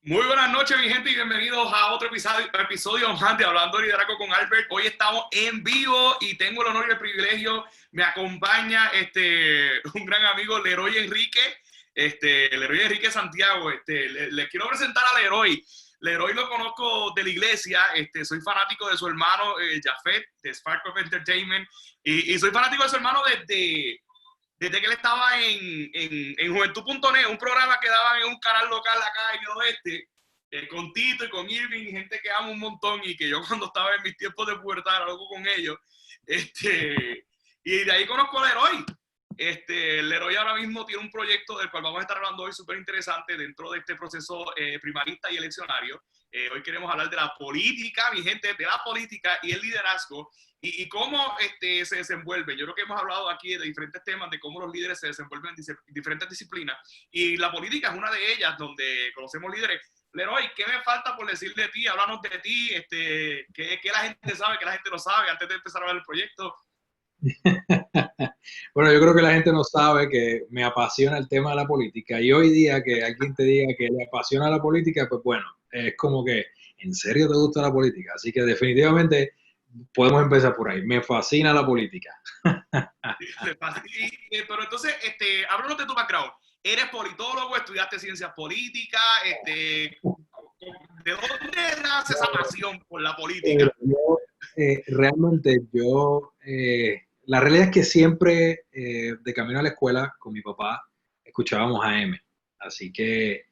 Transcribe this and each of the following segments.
Muy buenas noches, mi gente, y bienvenidos a otro episodio más de Hablando de Liderazgo con Albert. Hoy estamos en vivo y tengo el honor y el privilegio. Me acompaña un gran amigo, Leroy Enrique, Leroy Enrique Santiago. Les quiero presentar a Leroy. Leroy lo conozco de la iglesia, soy fanático de su hermano Jafet, de Spark of Entertainment, y soy fanático de su hermano desde que él estaba en Juventud.net, un programa que daban en un canal local acá en el oeste, con Tito y con Irving, gente que amo un montón y que yo cuando estaba en mis tiempos de pubertad algo con ellos. Y de ahí conozco a Leroy. Leroy ahora mismo tiene un proyecto del cual vamos a estar hablando hoy súper interesante dentro de este proceso primarista y eleccionario. Hoy queremos hablar de la política, mi gente, de la política y el liderazgo y cómo se desenvuelven. Yo creo que hemos hablado aquí de diferentes temas, de cómo los líderes se desenvuelven en diferentes disciplinas y la política es una de ellas donde conocemos líderes. Leroy, ¿qué me falta por decir de ti? Háblanos de ti, ¿qué la gente sabe, qué la gente no sabe antes de empezar a hablar del proyecto? Bueno, yo creo que la gente no sabe que me apasiona el tema de la política y hoy día que alguien te diga que le apasiona la política, pues bueno, es como que, ¿en serio te gusta la política? Así que definitivamente podemos empezar por ahí. Me fascina la política. Pero entonces, háblanos de tu background. ¿Eres politólogo? ¿Estudiaste ciencias políticas? ¿De dónde nace esa pasión por la política? Realmente la realidad es que siempre de camino a la escuela con mi papá escuchábamos AM. Así que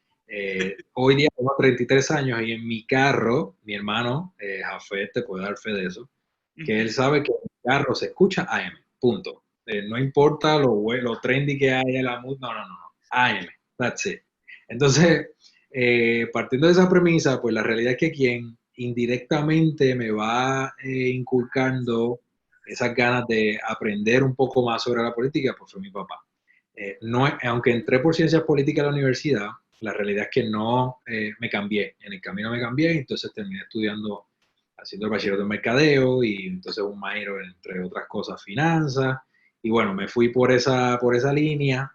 hoy día tengo 33 años y en mi carro, mi hermano Jafet te puede dar fe de eso, que él sabe que en mi carro se escucha AM, punto. No importa lo trendy que haya, no, AM, that's it. Entonces, partiendo de esa premisa, pues la realidad es que quien indirectamente me va inculcando esas ganas de aprender un poco más sobre la política, pues fue mi papá. No, aunque entré por ciencias políticas a la universidad, la realidad es que no me cambié, en el camino me cambié, entonces terminé estudiando, haciendo el bachillerato en mercadeo y entonces un minor, entre otras cosas, finanzas, y bueno, me fui por esa línea,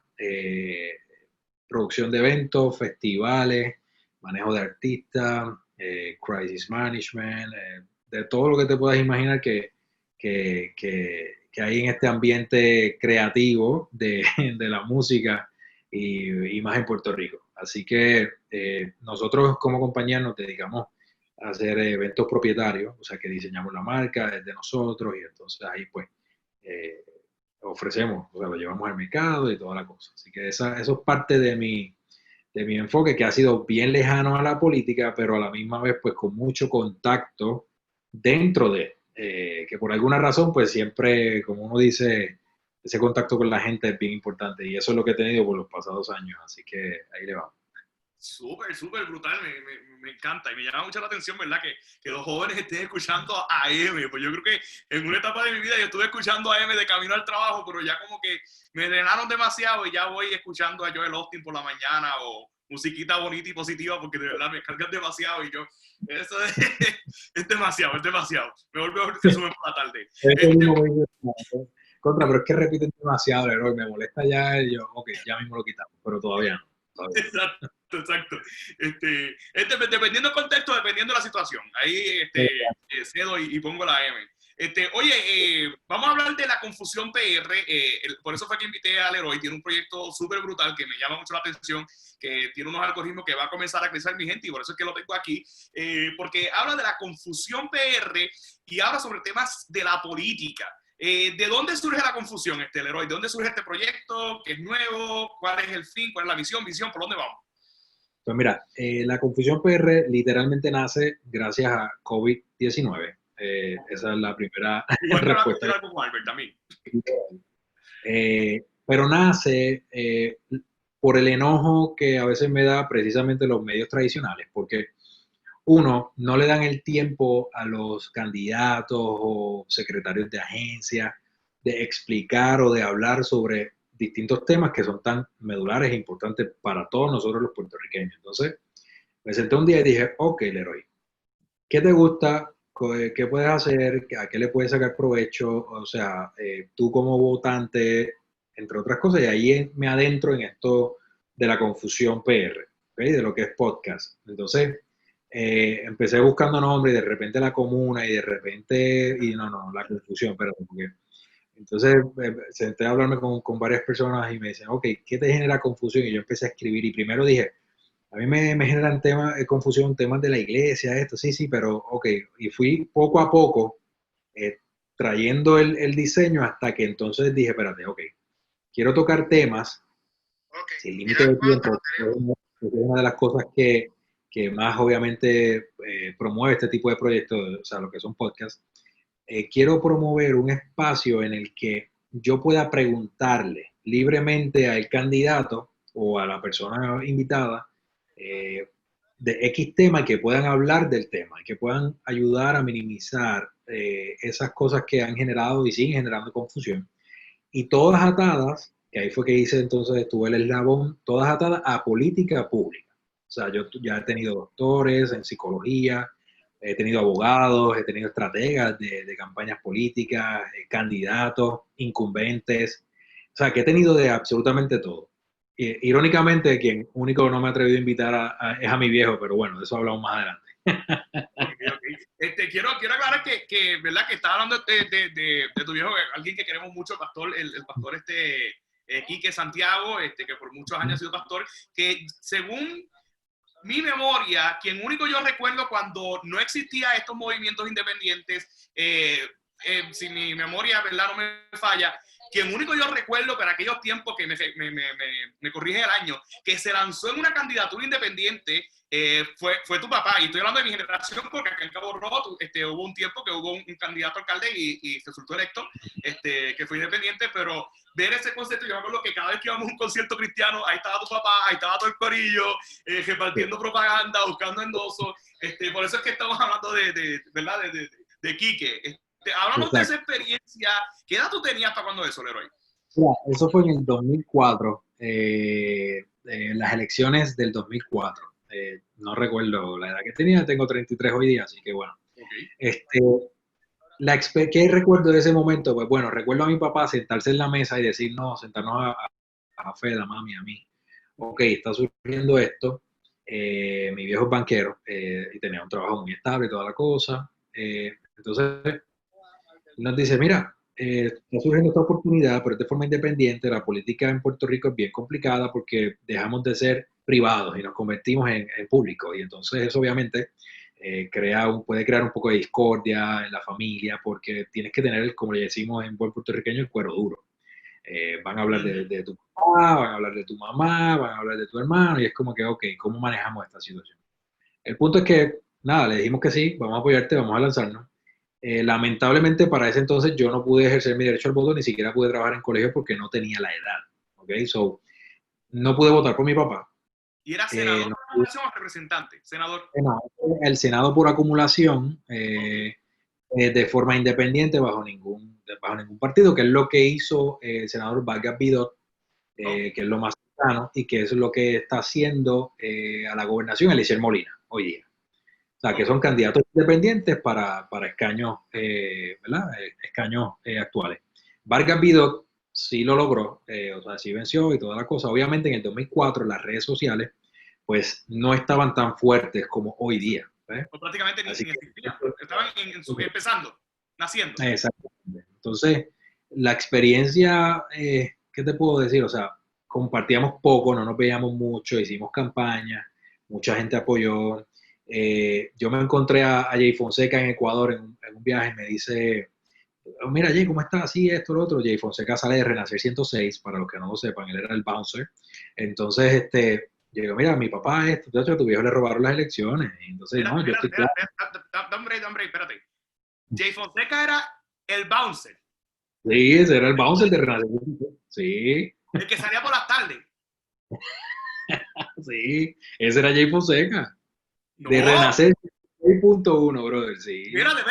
producción de eventos, festivales, manejo de artistas, crisis management, de todo lo que te puedas imaginar que hay en este ambiente creativo de la música y más en Puerto Rico. Así que nosotros como compañía nos dedicamos a hacer eventos propietarios, o sea que diseñamos la marca, es de nosotros y entonces ahí pues eh, ofrecemos, o sea, lo llevamos al mercado y toda la cosa. Así que eso es parte de mi enfoque, que ha sido bien lejano a la política, pero a la misma vez pues con mucho contacto dentro de, que por alguna razón pues siempre, como uno dice, ese contacto con la gente es bien importante y eso es lo que he tenido por los pasados años, así que ahí le vamos. Súper, súper brutal, me encanta y me llama mucho la atención, ¿verdad? Que los jóvenes estén escuchando a AM, pues yo creo que en una etapa de mi vida yo estuve escuchando a AM de camino al trabajo, pero ya como que me drenaron demasiado y ya voy escuchando a Joel Austin por la mañana o musiquita bonita y positiva porque de verdad me cargan demasiado y yo, eso es, es demasiado, es demasiado. Me vuelve a resumen por la tarde. Eso Este, mismo me dice, contra, pero es que repiten demasiado, Leroy, me molesta ya, y yo, ok, ya mismo lo quitamos, pero todavía no, todavía no. exacto, exacto. Dependiendo del contexto, dependiendo de la situación. Ahí cedo y pongo la M. Oye, vamos a hablar de la confusión PR. Por eso fue que invité a Leroy. Tiene un proyecto súper brutal que me llama mucho la atención, que tiene unos algoritmos que va a comenzar a crecer mi gente y por eso es que lo tengo aquí. Porque habla de la confusión PR y habla sobre temas de la política. ¿De dónde surge la confusión, Leroy? ¿De dónde surge este proyecto? ¿Qué es nuevo? ¿Cuál es el fin? ¿Cuál es la visión? ¿Visión? ¿Por dónde vamos? Pues mira, la confusión PR literalmente nace gracias a COVID-19. Esa es la primera Igual que hablar respuesta. con Albert también. Pero nace por el enojo que a veces me da precisamente los medios tradicionales, porque uno, no le dan el tiempo a los candidatos o secretarios de agencia de explicar o de hablar sobre distintos temas que son tan medulares e importantes para todos nosotros los puertorriqueños. Entonces, me senté un día y dije, ok, Leroy, ¿qué te gusta? ¿Qué puedes hacer? ¿A qué le puedes sacar provecho? O sea, tú como votante, entre otras cosas, y ahí me adentro en esto de la confusión PR. ¿ok? De lo que es podcast. Entonces, empecé buscando nombres y de repente la comuna y de repente, y no, la confusión, pero porque entonces senté a hablarme con varias personas y me decían, ok, ¿qué te genera confusión? Y yo empecé a escribir y primero dije, a mí me generan temas, confusión, temas de la iglesia, esto, sí, pero ok, y fui poco a poco eh, trayendo el diseño hasta que entonces dije, espérate, ok, quiero tocar temas sin límite de tiempo, que es una de las cosas que más obviamente promueve este tipo de proyectos, o sea, lo que son podcasts. Quiero promover un espacio en el que yo pueda preguntarle libremente al candidato o a la persona invitada eh, de X tema y que puedan hablar del tema, y que puedan ayudar a minimizar esas cosas que han generado y siguen generando confusión. Y todas atadas, que ahí fue que hice entonces, estuve el eslabón, todas atadas a política pública. O sea, yo ya he tenido doctores en psicología, he tenido abogados, he tenido estrategas de campañas políticas, candidatos, incumbentes. O sea, que he tenido de absolutamente todo. Irónicamente, quien único no me he atrevido a invitar es a mi viejo, pero bueno, de eso hablamos más adelante. Okay, okay. Quiero aclarar ¿verdad? Que estaba hablando de tu viejo, alguien que queremos mucho, pastor, el pastor Quique Santiago, que por muchos años ha sido pastor, que según mi memoria, quien único yo recuerdo cuando no existía estos movimientos independientes, si mi memoria, ¿verdad?, no me falla, quien único yo recuerdo para aquellos tiempos que me corrige el año, que se lanzó en una candidatura independiente, fue tu papá. Y estoy hablando de mi generación porque acá en Cabo Rojo hubo un tiempo que hubo un candidato alcalde y resultó electo, que fue independiente, pero ver ese concepto, yo me acuerdo que cada vez que íbamos a un concierto cristiano, ahí estaba tu papá, ahí estaba todo el corillo, repartiendo propaganda, buscando endosos. Por eso es que estamos hablando ¿verdad? De Quique. Háblanos de esa experiencia. ¿Qué edad tú tenías hasta cuando eso, Leroy? Mira, eso fue en el 2004, las elecciones del 2004. No recuerdo la edad que tenía, tengo 33 hoy día, así que bueno. Okay. ¿Qué recuerdo de ese momento? Pues bueno, recuerdo a mi papá sentarse en la mesa y decir, no, sentarnos a Fed, a mami, a mí. Ok, está surgiendo esto. Mi viejo es banquero y tenía un trabajo muy estable y toda la cosa. Entonces, nos dice, mira, está surgiendo esta oportunidad, pero es de forma independiente. La política en Puerto Rico es bien complicada porque dejamos de ser privados y nos convertimos en público. Y entonces eso obviamente puede crear un poco de discordia en la familia porque tienes que tener, como le decimos en buen puertorriqueño, el cuero duro. Van a hablar de tu papá, van a hablar de tu mamá, van a hablar de tu hermano y es como que, ok, ¿cómo manejamos esta situación? El punto es que, nada, le dijimos que sí, vamos a apoyarte, vamos a lanzarnos. Lamentablemente para ese entonces yo no pude ejercer mi derecho al voto, ni siquiera pude trabajar en colegio porque no tenía la edad, ¿ok? So, no pude votar por mi papá. ¿Y era senador por acumulación o representante? Senador. El Senado por acumulación, de forma independiente, bajo ningún partido, que es lo que hizo el senador Vargas Vidot, que es lo más cercano y que es lo que está haciendo a la gobernación Eliezer Molina hoy día. O sea, que son candidatos independientes para escaños, ¿verdad? Escaños actuales. Vargas Vidot sí lo logró, o sea, sí venció y toda la cosa. Obviamente en el 2004 las redes sociales pues no estaban tan fuertes como hoy día. O prácticamente ni existían. Estaban empezando, naciendo. Exactamente. Entonces, la experiencia, ¿qué te puedo decir? O sea, compartíamos poco, no nos veíamos mucho, hicimos campaña, mucha gente apoyó. Yo me encontré a Jay Fonseca en Ecuador en un viaje, me dice, oh, mira Jay, ¿cómo estás? Así, esto, lo otro. Jay Fonseca sale de Renacer 106, para los que no lo sepan, él era el bouncer. Entonces, yo digo, mira, mi papá, a tu viejo le robaron las elecciones. Y entonces, Mira, no, yo estoy claro. Hombre, espérate. Jay Fonseca era el bouncer. Sí, ese era el bouncer de Renacer 106. Sí. El que salía por las tardes. Sí, ese era Jay Fonseca. No. De Renacer 6.1, brother, sí. Espérate,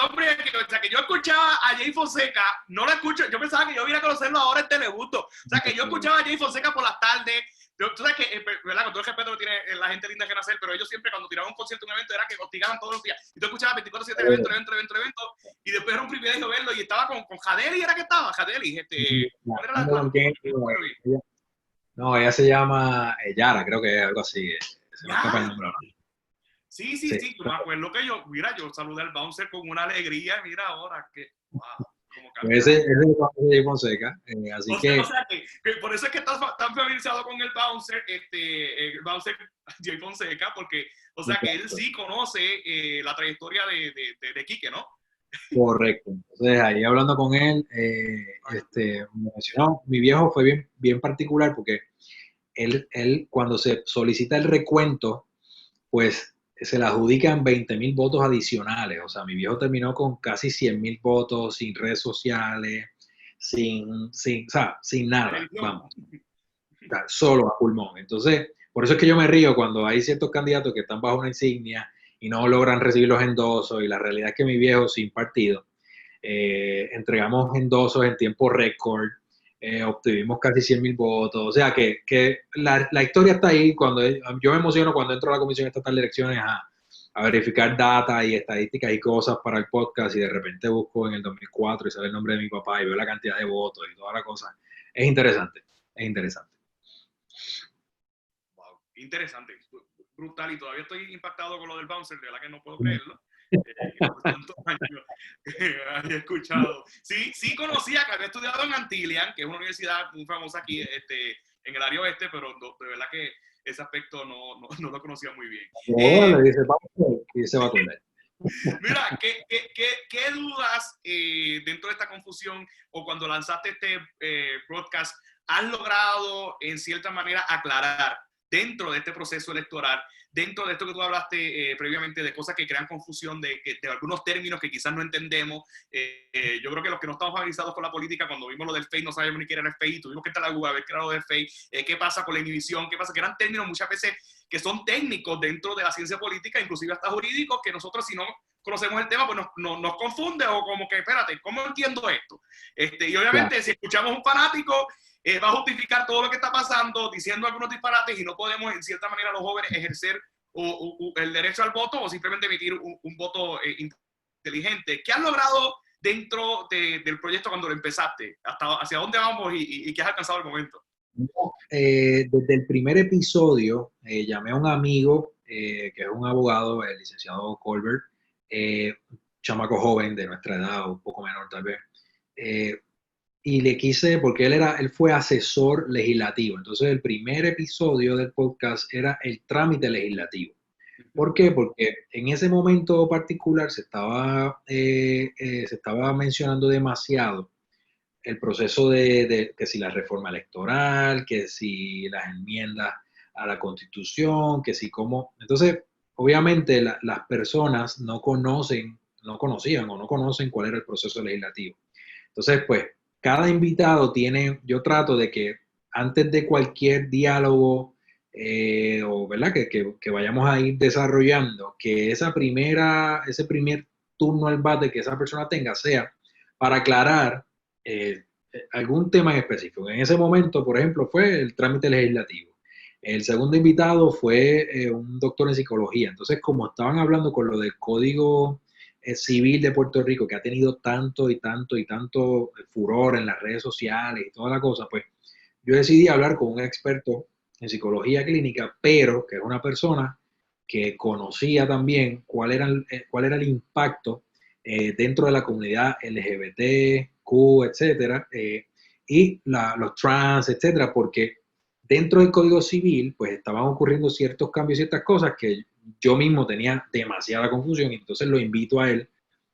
hombre, o sea, que yo escuchaba a Jay Fonseca, no lo escucho, yo pensaba que yo iba a conocerlo ahora en Telemundo. O sea, que yo escuchaba a Jay Fonseca por las tardes. Tú sabes que, ¿verdad? Con todo el respeto lo tiene la gente linda que nacer, pero ellos siempre cuando tiraban un concierto, un evento, era que hostigaban todos los días. Y tú escuchabas 24/7 evento, y después era un privilegio verlo, y estaba con Jadeli, era que estaba, Jadeli, ¿cuál era No, ella se llama Yara, creo que es algo así. Se me escapa el Ya. nombre ahora. Sí, sí, Sí. sí. Yo me acuerdo que yo saludé al bouncer con una alegría. Mira ahora que, wow, cómo Pues cambia la vida. ese es el Juan de Fonseca. Así O que, sea que por eso es que estás tan familiarizado con el bouncer Jay Fonseca, porque, o sea, que él exacto, sí conoce la trayectoria de Quique, ¿no? correcto. Entonces, ahí hablando con él, Ay, qué duro. me mencionó, mi viejo fue bien, bien particular porque él, cuando se solicita el recuento, pues se le adjudican 20.000 votos adicionales. O sea, mi viejo terminó con casi 100.000 votos, sin redes sociales, o sea, sin nada, Televisión. vamos, o sea, solo a pulmón. Entonces, por eso es que yo me río cuando hay ciertos candidatos que están bajo una insignia y no logran recibir los endosos, y la realidad es que mi viejo, sin partido, entregamos endosos en tiempo récord, obtuvimos casi 100.000 votos, o sea que la historia está ahí. Yo me emociono cuando entro a la Comisión Estatal de Elecciones a verificar data y estadísticas y cosas para el podcast, y de repente busco en el 2004 y sale el nombre de mi papá y veo la cantidad de votos y toda la cosa. Es interesante, es interesante. Wow, interesante, brutal, y todavía estoy impactado con lo del bouncer, de verdad que no puedo creerlo, que por tantos años haya escuchado. Sí, sí conocía que había estudiado en Antillian, que es una universidad muy famosa aquí en el área oeste, pero de verdad que ese aspecto no lo conocía muy bien. Ahora Eh, le dice, vamos, y se va con él. Mira, ¿qué dudas dentro de esta confusión o cuando lanzaste este broadcast has logrado en cierta manera aclarar dentro de este proceso electoral, dentro de esto que tú hablaste previamente de cosas que crean confusión, de algunos términos que quizás no entendemos? Yo creo que los que no estamos familiarizados con la política, cuando vimos lo del FEI, no sabíamos ni qué era el FEI, tuvimos que estar a Google a ver qué era lo del FEI, qué pasa con la inhibición, qué pasa, que eran términos muchas veces que son técnicos dentro de la ciencia política, inclusive hasta jurídicos, que nosotros si no conocemos el tema, pues nos confunde o como que, espérate, ¿cómo entiendo esto? Y Claro, obviamente si escuchamos un fanático, va a justificar todo lo que está pasando, diciendo algunos disparates, y no podemos en cierta manera los jóvenes ejercer el derecho al voto o simplemente emitir un voto inteligente. ¿Qué has logrado dentro del proyecto cuando lo empezaste? ¿Hacia dónde vamos y qué has alcanzado al momento? desde el primer episodio llamé a un amigo que es un abogado, el licenciado Colbert, un chamaco joven de nuestra edad, un poco menor tal vez, eh, y le quise, porque él fue asesor legislativo. Entonces el primer episodio del podcast era el trámite legislativo. ¿Por qué? Porque en ese momento particular se estaba mencionando demasiado el proceso de que si la reforma electoral, que si las enmiendas a la Constitución, que si cómo. Entonces, obviamente las personas no conocían o no conocen cuál era el proceso legislativo. Entonces, pues, cada invitado yo trato de que antes de cualquier diálogo, o verdad que vayamos a ir desarrollando, que ese primer turno al bate que esa persona tenga sea para aclarar eh, algún tema en específico. En ese momento, por ejemplo, fue el trámite legislativo. El segundo invitado fue un doctor en psicología. Entonces, como estaban hablando con lo del Código Civil de Puerto Rico, que ha tenido tanto y tanto y tanto furor en las redes sociales y toda la cosa, pues yo decidí hablar con un experto en psicología clínica, pero que es una persona que conocía también cuál era el impacto dentro de la comunidad LGBT, Q, etcétera, y los trans, etcétera, porque dentro del Código Civil, pues estaban ocurriendo ciertos cambios, ciertas cosas que yo mismo tenía demasiada confusión, y entonces lo invito a él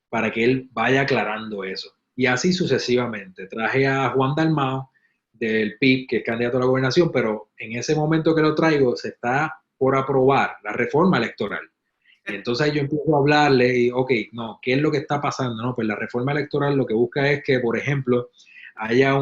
para que él vaya aclarando eso. Y así sucesivamente. Traje a Juan Dalmao del PIB, que es candidato a la gobernación, pero en ese momento que lo traigo se está por aprobar la reforma electoral. Y entonces yo empiezo a hablarle y, ok, no, ¿qué es lo que está pasando? No, pues la reforma electoral lo que busca es que, por ejemplo, haya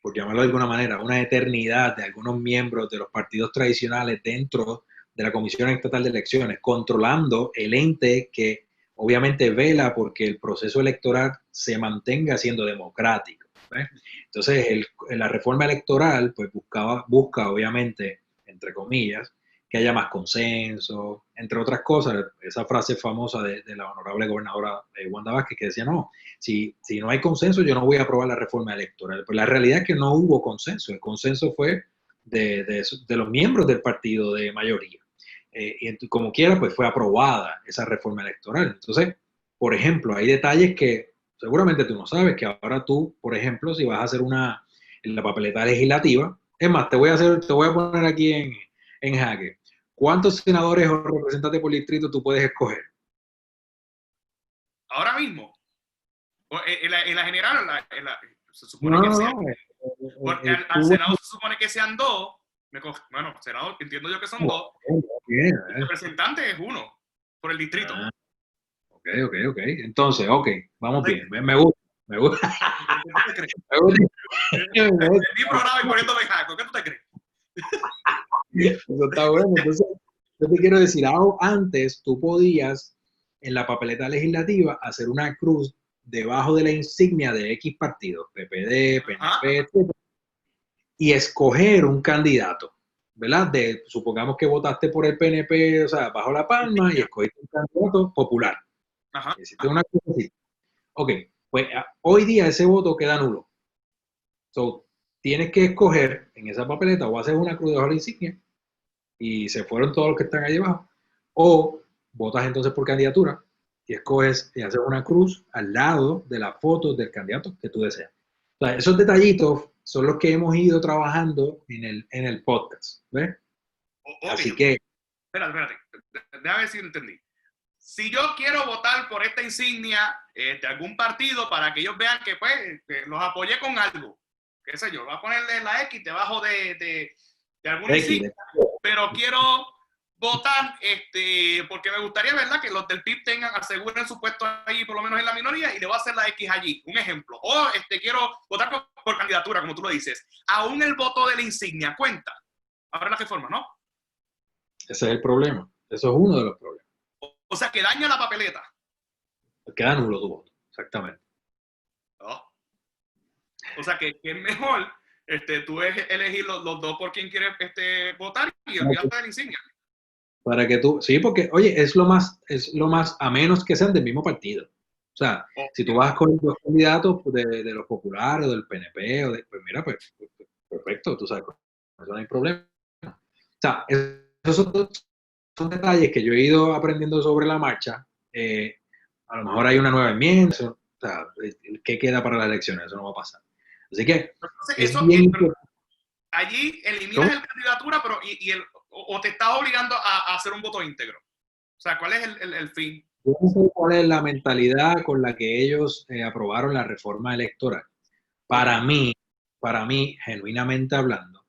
por llamarlo de alguna manera, una eternidad de algunos miembros de los partidos tradicionales dentro de la Comisión Estatal de Elecciones, controlando el ente que obviamente vela porque el proceso electoral se mantenga siendo democrático. ¿Ves? Entonces, la reforma electoral pues busca obviamente, entre comillas, que haya más consenso, entre otras cosas, esa frase famosa de la honorable gobernadora Wanda Vázquez que decía, no, si no hay consenso yo no voy a aprobar la reforma electoral. Pero la realidad es que no hubo consenso, el consenso fue de los miembros del partido de mayoría. Y como quiera, pues fue aprobada esa reforma electoral. Entonces, por ejemplo, hay detalles que seguramente tú no sabes, que ahora tú, por ejemplo, si vas a hacer en la papeleta legislativa, es más, te voy a poner aquí en jaque. ¿Cuántos senadores o representantes por distrito tú puedes escoger? Ahora mismo, en la general, se supone No, que no, sean, no. porque al Senado se supone que sean dos, bueno, Senado entiendo yo que son dos, Bien, y representante es uno, por el distrito. Ok. Entonces, vamos bien. Me gusta. Me gusta. ¿Qué te crees? Me gusta. Mi programa y poniéndome jaco, ¿qué tú te crees? Eso está bueno. Entonces, yo te quiero decir, antes tú podías en la papeleta legislativa hacer una cruz debajo de la insignia de X partidos, PPD, PNP, etc., y escoger un candidato, ¿verdad? Supongamos que votaste por el PNP, o sea, bajo la palma, y escogiste un candidato popular. Ajá. Hiciste una cruz así. Ok, pues hoy día ese voto queda nulo. So, tienes que escoger en esa papeleta o haces una cruz debajo de la insignia y se fueron todos los que están ahí abajo, o votas entonces por candidatura y escoges y haces una cruz al lado de la foto del candidato que tú deseas. O sea, esos detallitos son los que hemos ido trabajando en el podcast, ¿ves? Así que... Espérate, déjame ver si lo entendí. Si yo quiero votar por esta insignia de algún partido para que ellos vean que pues los apoyé con algo, qué sé yo, voy a ponerle la X debajo de alguna insignia, pero quiero votar porque me gustaría, ¿verdad?, que los del PIB aseguren su puesto ahí, por lo menos en la minoría, y le voy a hacer la X allí, un ejemplo. O quiero votar por candidatura, como tú lo dices. Aún el voto de la insignia cuenta. Ahora la reforma, ¿no? Ese es el problema. Eso es uno de los problemas. O sea, que daña la papeleta. Queda nulo tu voto, exactamente. ¿No? O sea, que es mejor tú elegir los dos por quien quieres votar y olvidarte de la insignia. Para que tú, sí, porque, oye, es lo más, a menos que sean del mismo partido. O sea, si tú vas con los candidatos de los populares o del PNP, pues mira, pues perfecto, tú sabes, eso no hay problema. O sea, esos son detalles que yo he ido aprendiendo sobre la marcha. A lo mejor hay una nueva enmienda, o sea, ¿qué queda para las elecciones? Eso no va a pasar. Así que entonces, allí eliminas la candidatura, pero o te estás obligando a hacer un voto íntegro. O sea, ¿cuál es el fin? Yo no sé cuál es la mentalidad con la que ellos aprobaron la reforma electoral. Para mí, genuinamente hablando,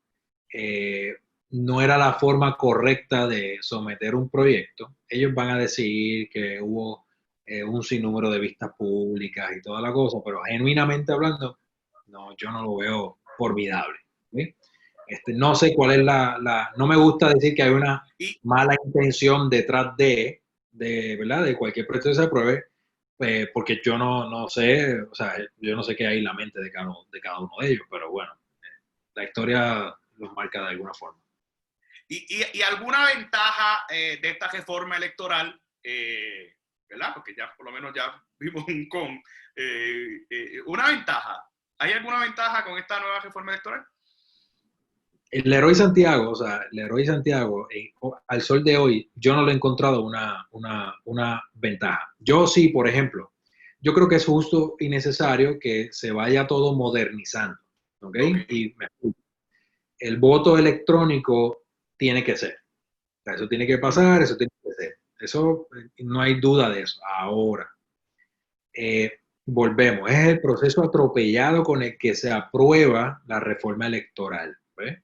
no era la forma correcta de someter un proyecto. Ellos van a decir que hubo un sinnúmero de vistas públicas y toda la cosa, pero genuinamente hablando, no, yo no lo veo formidable. ¿Sí? No sé cuál es no me gusta decir que hay una mala intención detrás ¿verdad? De cualquier proyecto que se apruebe, porque yo no sé, o sea, yo no sé qué hay en la mente de cada uno de ellos, pero bueno, la historia los marca de alguna forma. ¿Y alguna ventaja de esta reforma electoral, ¿verdad? Porque ya por lo menos ya vimos una ventaja. ¿Hay alguna ventaja con esta nueva reforma electoral? El Leroy Santiago, al sol de hoy, yo no le he encontrado una ventaja. Yo sí, por ejemplo, yo creo que es justo y necesario que se vaya todo modernizando, ¿ok? Y el voto electrónico tiene que ser. O sea, eso tiene que pasar, eso tiene que ser. Eso, no hay duda de eso. Ahora, volvemos, es el proceso atropellado con el que se aprueba la reforma electoral. ¿Ves?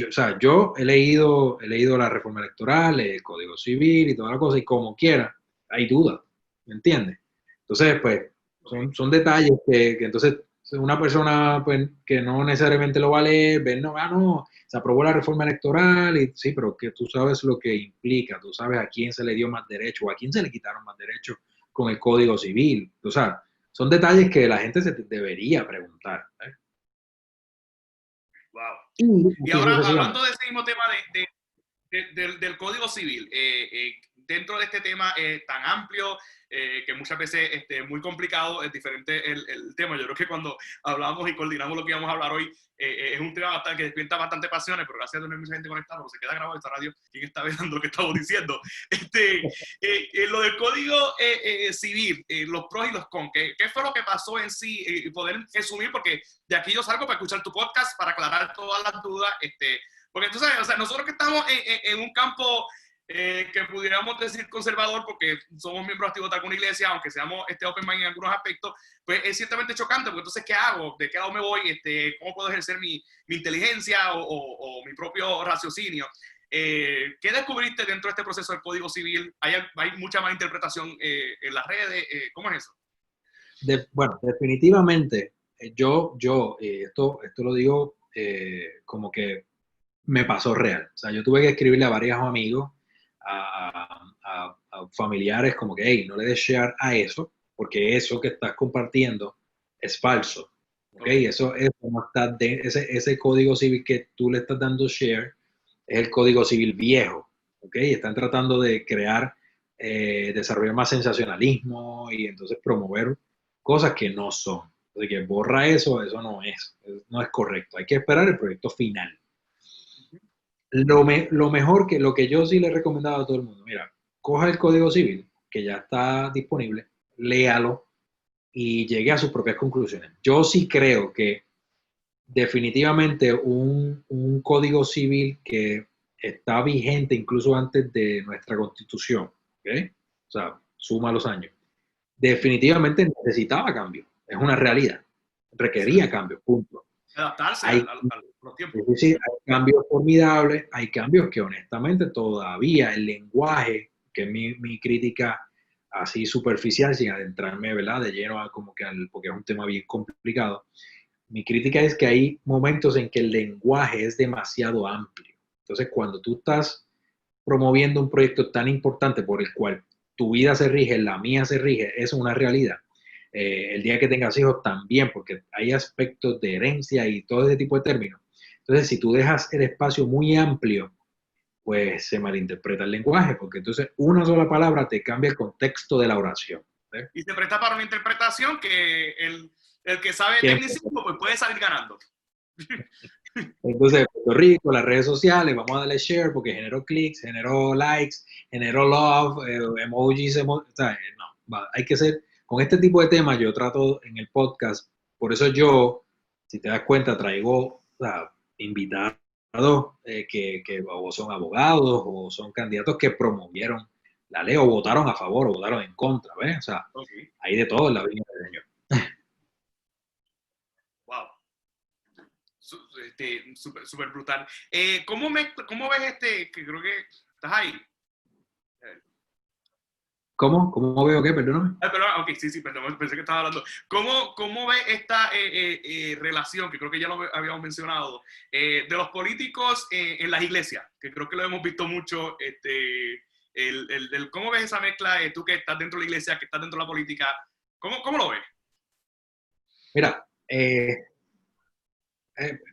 O sea, yo he leído la reforma electoral, el Código Civil y toda la cosa, y como quiera, hay duda, ¿me entiendes? Entonces, pues, son detalles que entonces una persona pues, que no necesariamente lo va a leer, ver, no, se aprobó la reforma electoral, y sí, pero que tú sabes lo que implica, tú sabes a quién se le dio más derecho, o a quién se le quitaron más derechos con el Código Civil. O sea, son detalles que la gente se debería preguntar. Wow. Y ahora, hablando de ese mismo tema del Código Civil, dentro de este tema tan amplio, que muchas veces es muy complicado, es diferente el tema. Yo creo que cuando hablamos y coordinamos lo que íbamos a hablar hoy, es un tema bastante, que despierta bastante pasiones, pero gracias a Dios no hay mucha gente conectada, porque se queda grabado esta radio, quién está viendo lo que estamos diciendo. Lo del Código Civil, los pros y los cons, ¿qué fue lo que pasó en sí? Y poder resumir, porque de aquí yo salgo para escuchar tu podcast, para aclarar todas las dudas, porque tú sabes, o sea, nosotros que estamos en un campo que pudiéramos decir conservador, porque somos miembros activos de alguna iglesia, aunque seamos open mind en algunos aspectos, pues es ciertamente chocante, porque entonces, ¿qué hago? ¿De qué lado me voy? ¿Cómo puedo ejercer mi inteligencia o mi propio raciocinio? ¿Qué descubriste dentro de este proceso del Código Civil? ¿Hay mucha más interpretación en las redes? ¿Cómo es eso? Bueno, definitivamente, esto lo digo como que me pasó real. O sea, yo tuve que escribirle a varios amigos, a familiares, como que, hey, no le des share a eso, porque eso que estás compartiendo es falso. ¿Ok? Eso no está ese código civil que tú le estás dando share es el código civil viejo. ¿Ok? Están tratando de crear, desarrollar más sensacionalismo y entonces promover cosas que no son. Así que borra eso no es correcto. Hay que esperar el proyecto final. Lo mejor lo que yo sí le he recomendado a todo el mundo, mira, coja el Código Civil, que ya está disponible, léalo y llegue a sus propias conclusiones. Yo sí creo que definitivamente un Código Civil que está vigente incluso antes de nuestra Constitución, ¿ok? O sea, suma los años, definitivamente necesitaba cambio, es una realidad, requería cambio, punto. Adaptarse Hay, a los tiempos. es decir, hay cambios formidables, hay cambios que honestamente todavía el lenguaje, que es mi crítica así superficial, sin adentrarme, ¿verdad?, de lleno como que porque es un tema bien complicado. Mi crítica es que hay momentos en que el lenguaje es demasiado amplio. Entonces, cuando tú estás promoviendo un proyecto tan importante por el cual tu vida se rige, la mía se rige, es una realidad. El día que tengas hijos también, porque hay aspectos de herencia y todo ese tipo de términos. Entonces, si tú dejas el espacio muy amplio, pues se malinterpreta el lenguaje, porque entonces una sola palabra te cambia el contexto de la oración. ¿Eh? Y se presta para una interpretación que el que sabe tecnicismo pues puede salir ganando. Entonces, Puerto Rico, las redes sociales, vamos a darle share porque generó clics, generó likes, generó love, emojis, ¿sabes? No, hay que ser, con este tipo de temas yo trato en el podcast, por eso yo, si te das cuenta, traigo, o sea, invitados que o son abogados o son candidatos que promovieron la ley o votaron a favor o votaron en contra, ¿ves? O sea, hay de todo en la vida del Señor. Wow. Súper brutal. ¿Cómo ves que creo que estás ahí? ¿Cómo veo qué? Perdóname. Perdón, ok, sí, perdón, pensé que estaba hablando. ¿Cómo ves esta relación, que creo que ya lo habíamos mencionado, de los políticos en las iglesias? Que creo que lo hemos visto mucho. ¿Cómo ves esa mezcla? Tú que estás dentro de la iglesia, que estás dentro de la política, ¿cómo lo ves? Mira,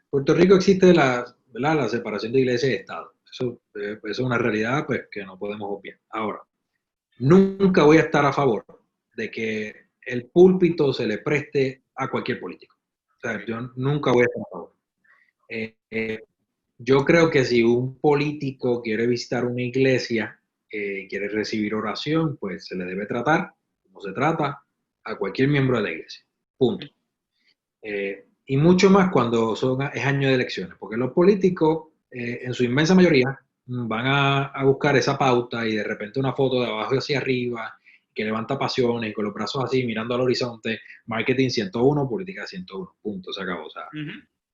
Puerto Rico existe la separación de iglesia y Estado. Eso es una realidad pues, que no podemos obviar. Ahora, nunca voy a estar a favor de que el púlpito se le preste a cualquier político. O sea, yo nunca voy a estar a favor. Yo creo que si un político quiere visitar una iglesia, quiere recibir oración, pues se le debe tratar como se trata a cualquier miembro de la iglesia. Punto. Y mucho más cuando es año de elecciones, porque los políticos, en su inmensa mayoría, van a buscar esa pauta y de repente una foto de abajo hacia arriba, que levanta pasiones, con los brazos así, mirando al horizonte, marketing 101, política 101, punto, se acabó. O sea,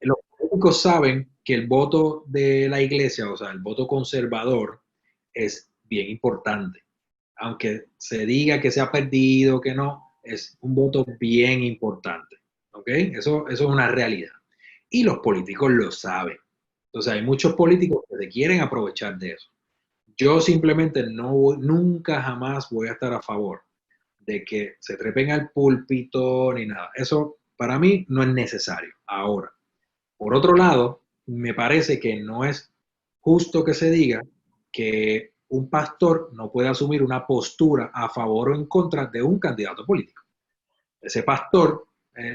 los políticos saben que el voto de la iglesia, o sea, el voto conservador, es bien importante. Aunque se diga que se ha perdido, que no, es un voto bien importante. ¿Ok? Eso es una realidad. Y los políticos lo saben. Entonces hay muchos políticos que se quieren aprovechar de eso. Yo simplemente nunca jamás voy a estar a favor de que se trepen al púlpito ni nada. Eso para mí no es necesario. Ahora, por otro lado, me parece que no es justo que se diga que un pastor no puede asumir una postura a favor o en contra de un candidato político. Ese pastor,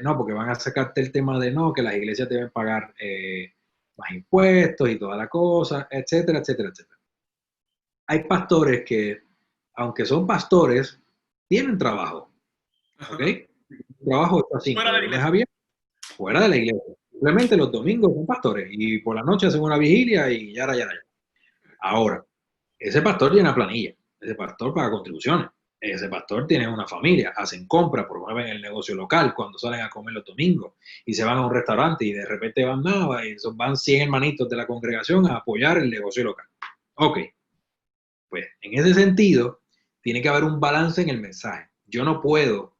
no, porque van a sacarte el tema de no, que las iglesias deben pagar más impuestos y toda la cosa, etcétera, etcétera, etcétera. Hay pastores que, aunque son pastores, tienen trabajo, ¿ok? El trabajo está así, Fuera de la de lunes iglesia. a viernes, fuera de la iglesia. Simplemente los domingos son pastores y por la noche hacen una vigilia y ya. Ahora, ese pastor llena planilla, ese pastor paga contribuciones, ese pastor tiene una familia, hacen compras, promueven el negocio local cuando salen a comer los domingos y se van a un restaurante y de repente van nada y van 100 hermanitos de la congregación a apoyar el negocio local. Ok, pues en ese sentido tiene que haber un balance en el mensaje. Yo no puedo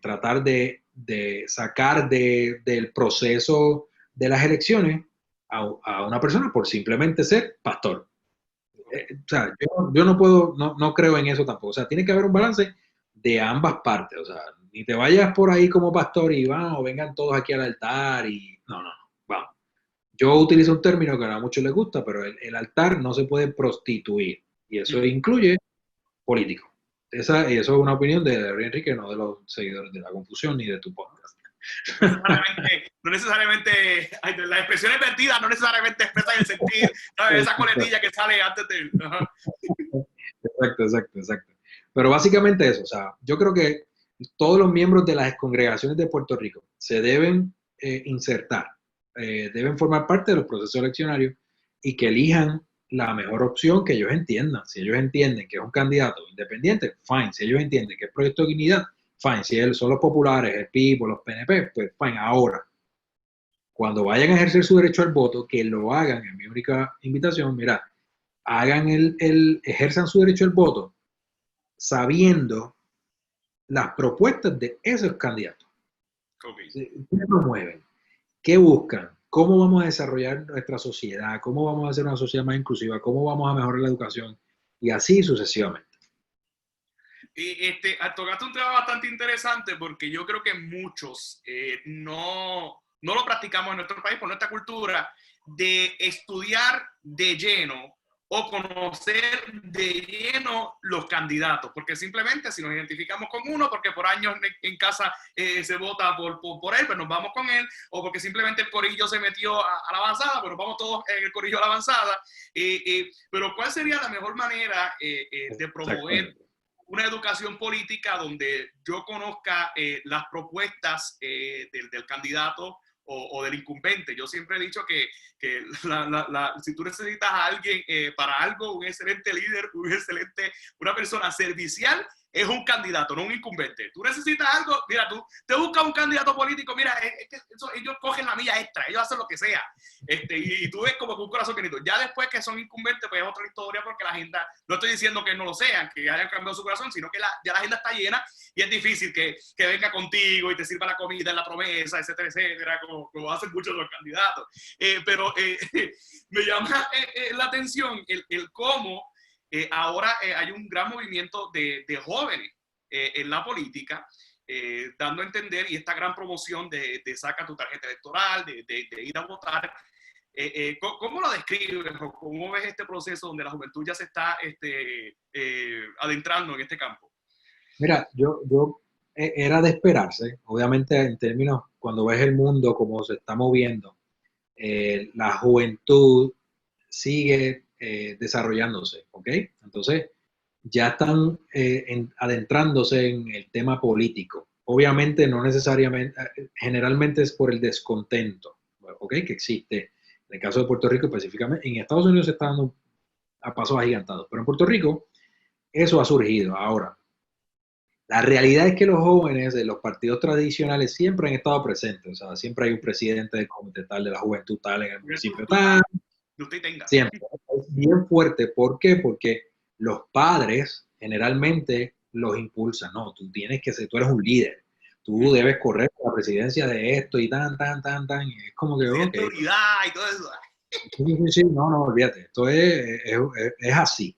tratar de sacar del proceso de las elecciones a una persona por simplemente ser pastor. O sea, yo no puedo, no creo en eso tampoco. O sea, tiene que haber un balance de ambas partes. O sea, ni te vayas por ahí como pastor y vamos, vengan todos aquí al altar y no, vamos. Yo utilizo un término que a muchos les gusta, pero el altar no se puede prostituir y eso incluye político. Eso es una opinión de Enrique, no de los seguidores de La Confusión ni de tu podcast. No necesariamente, las expresiones vertidas no necesariamente expresan el sentido, ¿sabes? Esa coletilla que sale antes de... Exacto. Pero básicamente eso, o sea, yo creo que todos los miembros de las congregaciones de Puerto Rico se deben insertar, deben formar parte de los procesos eleccionarios y que elijan la mejor opción que ellos entiendan. Si ellos entienden que es un candidato independiente, fine. Si ellos entienden que es Proyecto de Dignidad, fine. Si son los populares, el PIB o los PNP, pues fine. Ahora, cuando vayan a ejercer su derecho al voto, que lo hagan, en mi única invitación, mira, ejerzan su derecho al voto sabiendo las propuestas de esos candidatos. Okay. ¿Qué promueven? ¿Qué buscan? ¿Cómo vamos a desarrollar nuestra sociedad? ¿Cómo vamos a hacer una sociedad más inclusiva? ¿Cómo vamos a mejorar la educación? Y así sucesivamente. Tocaste un tema bastante interesante porque yo creo que muchos no lo practicamos en nuestro país por nuestra cultura de estudiar de lleno o conocer de lleno los candidatos, porque simplemente si nos identificamos con uno, porque por años en casa se vota por él, pues nos vamos con él, o porque simplemente el corillo se metió a la avanzada, pues nos vamos todos en el corillo a la avanzada. Pero ¿cuál sería la mejor manera de promover una educación política donde yo conozca las propuestas del candidato o del incumbente? Yo siempre he dicho que si tú necesitas a alguien para algo, un excelente líder, una persona servicial, es un candidato, no un incumbente. Tú necesitas algo, mira, tú te buscas un candidato político, mira, es que ellos cogen la milla extra, ellos hacen lo que sea. Y tú ves como que un corazón bonito. Ya después que son incumbentes, pues es otra historia, porque la agenda, no estoy diciendo que no lo sean, que hayan cambiado su corazón, sino que ya la agenda está llena y es difícil que venga contigo y te sirva la comida en la promesa, etcétera, como hacen muchos de los candidatos. Pero me llama la atención el cómo ahora hay un gran movimiento de jóvenes en la política, dando a entender, y esta gran promoción de saca tu tarjeta electoral, de ir a votar. ¿Cómo lo describes o cómo ves este proceso donde la juventud ya se está adentrando en este campo? Mira, era de esperarse, obviamente en términos, cuando ves el mundo como se está moviendo, la juventud sigue desarrollándose, ¿ok? Entonces, ya están adentrándose en el tema político. Obviamente, no necesariamente, generalmente es por el descontento, ¿ok? Que existe. En el caso de Puerto Rico específicamente, en Estados Unidos se está dando a pasos agigantados, pero en Puerto Rico eso ha surgido. Ahora, la realidad es que los jóvenes de los partidos tradicionales siempre han estado presentes, o sea, siempre hay un presidente del comité tal, de la juventud tal, en el municipio tal, usted tenga. siempre. Es bien fuerte. ¿Por qué? Porque los padres generalmente los impulsan. No, tú tienes que ser, tú eres un líder. Tú debes correr por la presidencia de esto y tan. Y es como que, ok. Autoridad y todo eso. Sí, no, olvídate. Esto es así.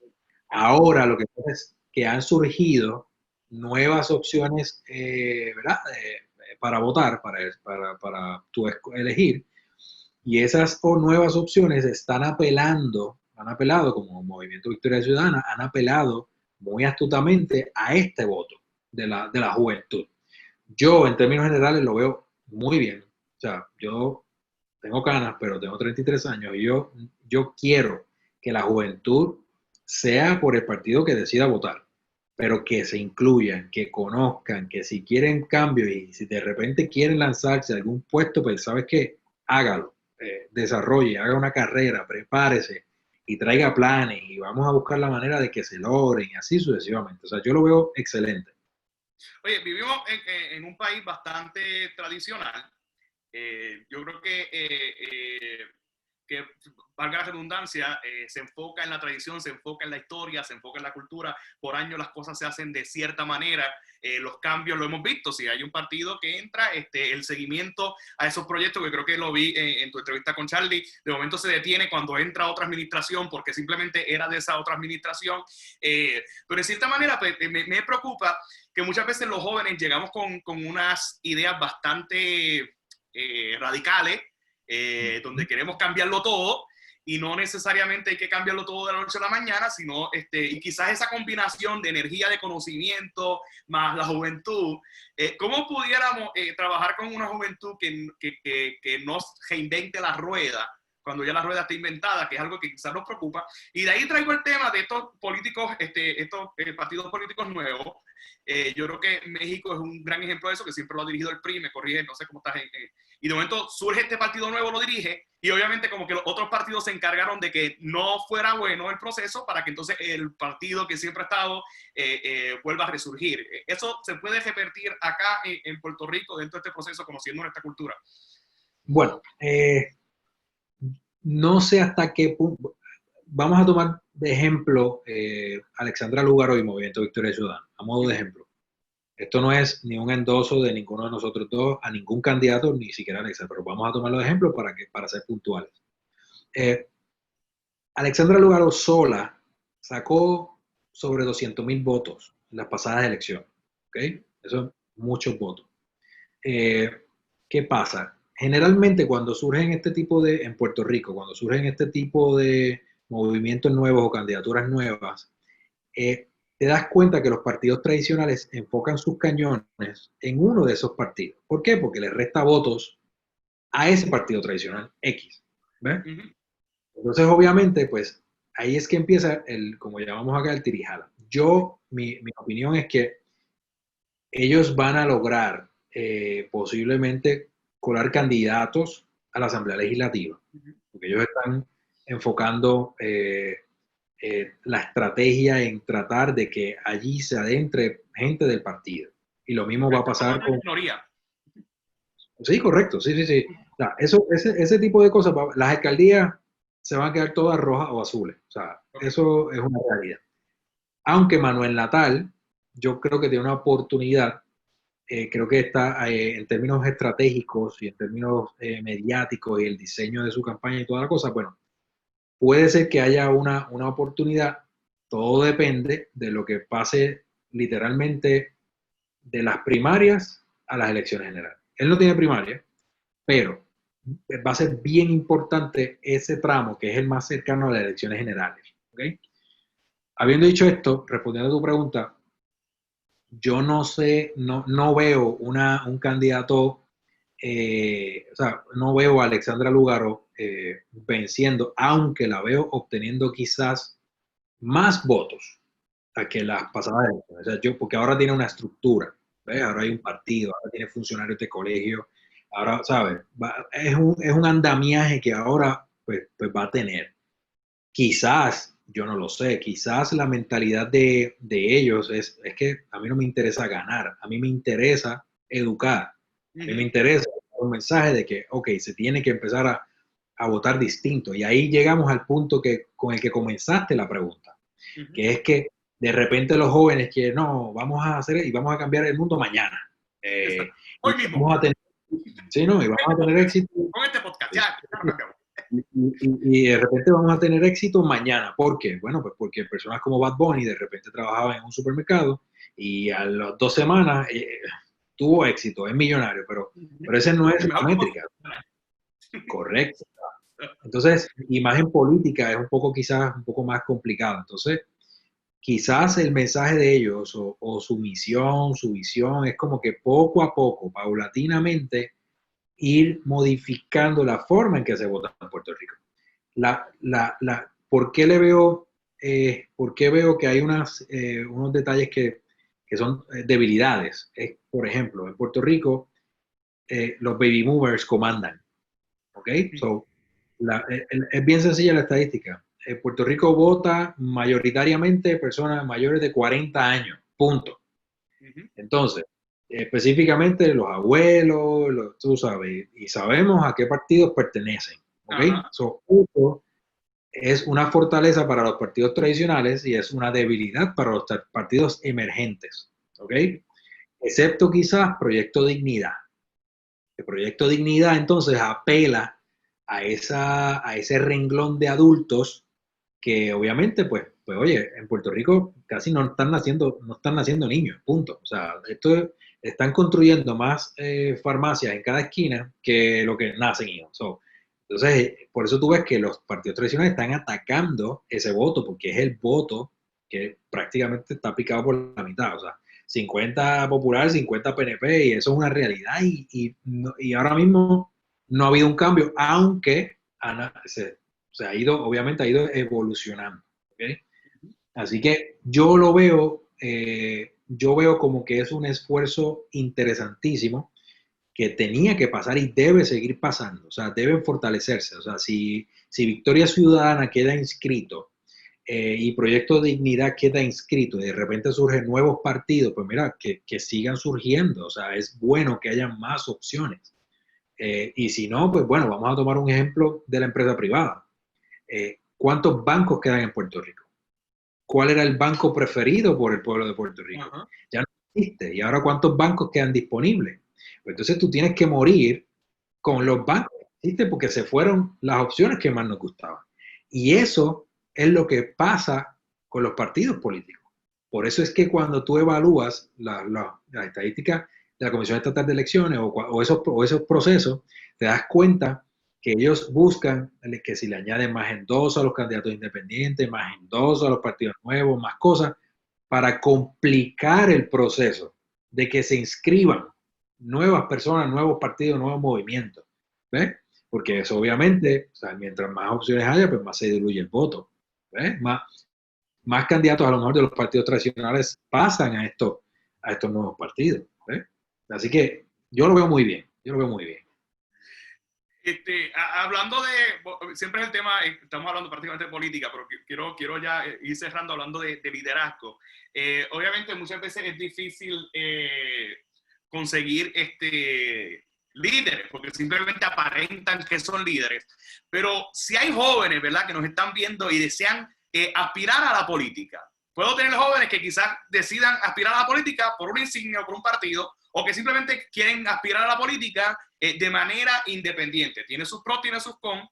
Ahora lo que pasa es que han surgido nuevas opciones, ¿verdad? Para votar, para tú elegir. Y esas nuevas opciones están apelando han apelado, como Movimiento Victoria Ciudadana, han apelado muy astutamente a este voto de la juventud. Yo, en términos generales, lo veo muy bien. O sea, yo tengo canas, pero tengo 33 años y yo quiero que la juventud sea por el partido que decida votar, pero que se incluyan, que conozcan, que si quieren cambio y si de repente quieren lanzarse a algún puesto, pues sabes qué, hágalo, desarrolle, haga una carrera, prepárese y traiga planes y vamos a buscar la manera de que se logren y así sucesivamente. O sea, yo lo veo excelente. Oye, vivimos en un país bastante tradicional. Yo creo que valga la redundancia, se enfoca en la tradición, se enfoca en la historia, se enfoca en la cultura. Por años las cosas se hacen de cierta manera. Los cambios lo hemos visto. Si hay un partido que entra, el seguimiento a esos proyectos, que creo que lo vi en tu entrevista con Charlie, de momento se detiene cuando entra otra administración porque simplemente era de esa otra administración. Pero en cierta manera pues, me preocupa que muchas veces los jóvenes llegamos con unas ideas bastante radicales, donde queremos cambiarlo todo y no necesariamente hay que cambiarlo todo de la noche a la mañana, sino y quizás esa combinación de energía, de conocimiento, más la juventud. ¿Cómo pudiéramos trabajar con una juventud que no reinvente la rueda cuando ya la rueda está inventada, que es algo que quizás nos preocupa? Y de ahí traigo el tema de estos políticos, estos partidos políticos nuevos. Yo creo que México es un gran ejemplo de eso, que siempre lo ha dirigido el PRI, me corrige, no sé cómo estás. Y de momento surge este partido nuevo, lo dirige, y obviamente como que los otros partidos se encargaron de que no fuera bueno el proceso para que entonces el partido que siempre ha estado vuelva a resurgir. ¿Eso se puede repetir acá en Puerto Rico dentro de este proceso, conociendo nuestra cultura? Bueno, no sé hasta qué punto. Vamos a tomar de ejemplo Alexandra Lúgaro y Movimiento Victoria Ciudadana, a modo de ejemplo. Esto no es ni un endoso de ninguno de nosotros dos a ningún candidato, ni siquiera a Alexandra, pero vamos a tomarlo de ejemplo para ser puntuales. Alexandra Lúgaro sola sacó sobre 200,000 votos en las pasadas elecciones. ¿Okay? Eso es muchos votos. ¿Qué pasa? Generalmente cuando surgen en Puerto Rico, cuando surgen este tipo de movimientos nuevos o candidaturas nuevas, te das cuenta que los partidos tradicionales enfocan sus cañones en uno de esos partidos. ¿Por qué? Porque les resta votos a ese partido tradicional X. ¿Ves? Uh-huh. Entonces, obviamente, pues ahí es que empieza como llamamos acá, el tirijala. Mi opinión es que ellos van a lograr posiblemente colar candidatos a la Asamblea Legislativa, porque ellos están enfocando la estrategia en tratar de que allí se adentre gente del partido. Y lo mismo va a pasar con... Sí, correcto, sí. O sea, ese tipo de cosas, las alcaldías se van a quedar todas rojas o azules. O sea, eso es una realidad. Aunque Manuel Natal, yo creo que tiene una oportunidad. Creo que está en términos estratégicos y en términos mediáticos y el diseño de su campaña y toda la cosa, bueno, puede ser que haya una oportunidad. Todo depende de lo que pase literalmente de las primarias a las elecciones generales. Él no tiene primaria, pero va a ser bien importante ese tramo que es el más cercano a las elecciones generales. ¿Okay? Habiendo dicho esto, respondiendo a tu pregunta, yo no sé, no veo un candidato, o sea, no veo a Alexandra Lúgaro venciendo, aunque la veo obteniendo quizás más votos a que las pasadas elecciones. O sea, porque ahora tiene una estructura, ¿ves? Ahora hay un partido, ahora tiene funcionarios de colegio, ahora, ¿sabes? Es un andamiaje que ahora pues va a tener. Quizás, yo no lo sé, quizás la mentalidad de ellos es que a mí no me interesa ganar, a mí me interesa educar, a mí me interesa un mensaje de que, ok, se tiene que empezar a votar distinto. Y ahí llegamos al punto con el que comenzaste la pregunta, que es que de repente los jóvenes quieren, no, vamos a hacer y vamos a cambiar el mundo mañana. Hoy mismo. Vamos a tener, sí, no, y vamos a tener éxito. Con este podcast, ya cambiamos. Y de repente vamos a tener éxito mañana. ¿Por qué? Bueno, pues porque personas como Bad Bunny de repente trabajaban en un supermercado y a las 2 semanas tuvo éxito, es millonario, pero esa no es la métrica. Correcto. Entonces, imagen política es un poco quizás un poco más complicado. Entonces, quizás el mensaje de ellos o su misión, su visión es como que poco a poco, paulatinamente, ir modificando la forma en que se vota en Puerto Rico. ¿Por qué por qué veo que hay unos detalles que son debilidades? Por ejemplo, en Puerto Rico, los baby movers comandan, ¿ok? So, es bien sencilla la estadística. En Puerto Rico vota mayoritariamente personas mayores de 40 años, punto. Entonces, específicamente los abuelos, tú sabes, y sabemos a qué partidos pertenecen, ¿ok? So, eso es una fortaleza para los partidos tradicionales y es una debilidad para los partidos emergentes, ¿ok? Excepto quizás Proyecto Dignidad. El Proyecto Dignidad entonces apela a ese renglón de adultos que obviamente, pues oye, en Puerto Rico casi no están naciendo niños, punto. O sea, están construyendo más farmacias en cada esquina que lo que nacen hijos. Entonces, por eso tú ves que los partidos tradicionales están atacando ese voto, porque es el voto que prácticamente está picado por la mitad. O sea, 50 Popular, 50 PNP, y eso es una realidad. Y ahora mismo no ha habido un cambio, aunque se ha ido, obviamente ha ido evolucionando. ¿Okay? Así que yo veo como que es un esfuerzo interesantísimo que tenía que pasar y debe seguir pasando, o sea, deben fortalecerse. O sea, si Victoria Ciudadana queda inscrito y Proyecto Dignidad queda inscrito y de repente surgen nuevos partidos, pues mira, que sigan surgiendo, o sea, es bueno que haya más opciones. Y si no, pues bueno, vamos a tomar un ejemplo de la empresa privada. ¿Cuántos bancos quedan en Puerto Rico? ¿Cuál era el banco preferido por el pueblo de Puerto Rico? Ya no existe. ¿Y ahora cuántos bancos quedan disponibles? Pues entonces tú tienes que morir con los bancos que existen porque se fueron las opciones que más nos gustaban. Y eso es lo que pasa con los partidos políticos. Por eso es que cuando tú evalúas la estadística de la Comisión Estatal de Elecciones o esos procesos, te das cuenta que ellos buscan que si le añaden más endosos a los candidatos independientes, más endosos a los partidos nuevos, más cosas, para complicar el proceso de que se inscriban nuevas personas, nuevos partidos, nuevos movimientos. ¿Ves? Porque eso obviamente, o sea, mientras más opciones haya, pues más se diluye el voto. ¿Ves? Más candidatos a lo mejor de los partidos tradicionales pasan a estos nuevos partidos. ¿Ves? Así que yo lo veo muy bien, yo lo veo muy bien. Hablando siempre es el tema, estamos hablando prácticamente de política, pero quiero ya ir cerrando hablando de liderazgo. Obviamente muchas veces es difícil conseguir líderes, porque simplemente aparentan que son líderes. Pero si hay jóvenes, ¿verdad?, que nos están viendo y desean aspirar a la política. Puedo tener jóvenes que quizás decidan aspirar a la política por una insignia o por un partido, o que simplemente quieren aspirar a la política de manera independiente. Tiene sus pros, tiene sus cons.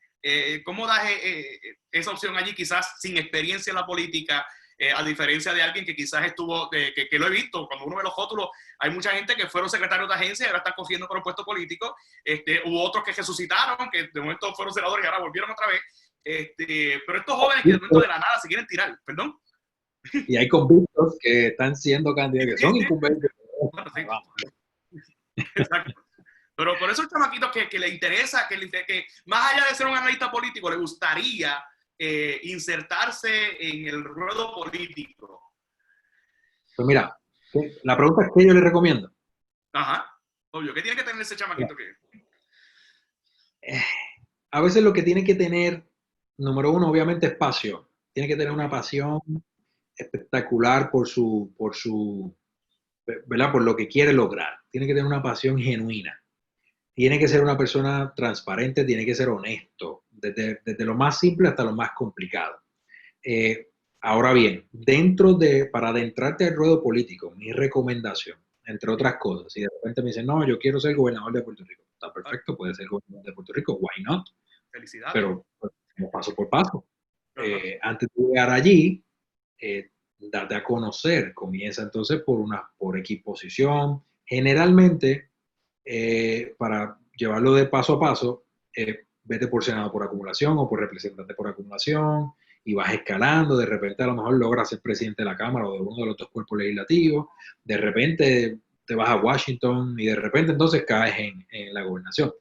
¿Cómo das esa opción allí, quizás sin experiencia en la política, a diferencia de alguien que quizás estuvo, que lo he visto, cuando uno ve los rótulos, hay mucha gente que fueron secretarios de agencia y ahora están cogiendo por un puesto político, hubo otros que resucitaron, que de momento fueron senadores y ahora volvieron otra vez. Pero estos jóvenes que de momento de la nada se quieren tirar, perdón. Y hay convictos que están siendo candidatos, que son incumbentes. Bueno, sí. Exacto. Pero por eso el chamaquito que le interesa, que más allá de ser un analista político, le gustaría insertarse en el ruedo político. Pues mira, la pregunta es ¿qué yo le recomiendo? Ajá, obvio. ¿Qué tiene que tener ese chamaquito? A veces lo que tiene que tener, número uno, obviamente es pasión. Tiene que tener una pasión espectacular ¿verdad? Por lo que quiere lograr. Tiene que tener una pasión genuina. Tiene que ser una persona transparente, tiene que ser honesto, desde lo más simple hasta lo más complicado. Ahora bien, para adentrarte al ruedo político, mi recomendación, entre otras cosas, si de repente me dicen, no, yo quiero ser gobernador de Puerto Rico, está perfecto, puede ser gobernador de Puerto Rico, why not? Felicidades. Pero paso por paso. Antes de llegar allí, date a conocer, comienza entonces por equiposición, generalmente para llevarlo de paso a paso, vete por senador por acumulación o por representante por acumulación, y vas escalando, de repente a lo mejor logras ser presidente de la Cámara o de uno de los dos cuerpos legislativos, de repente te vas a Washington y de repente entonces caes en la gobernación.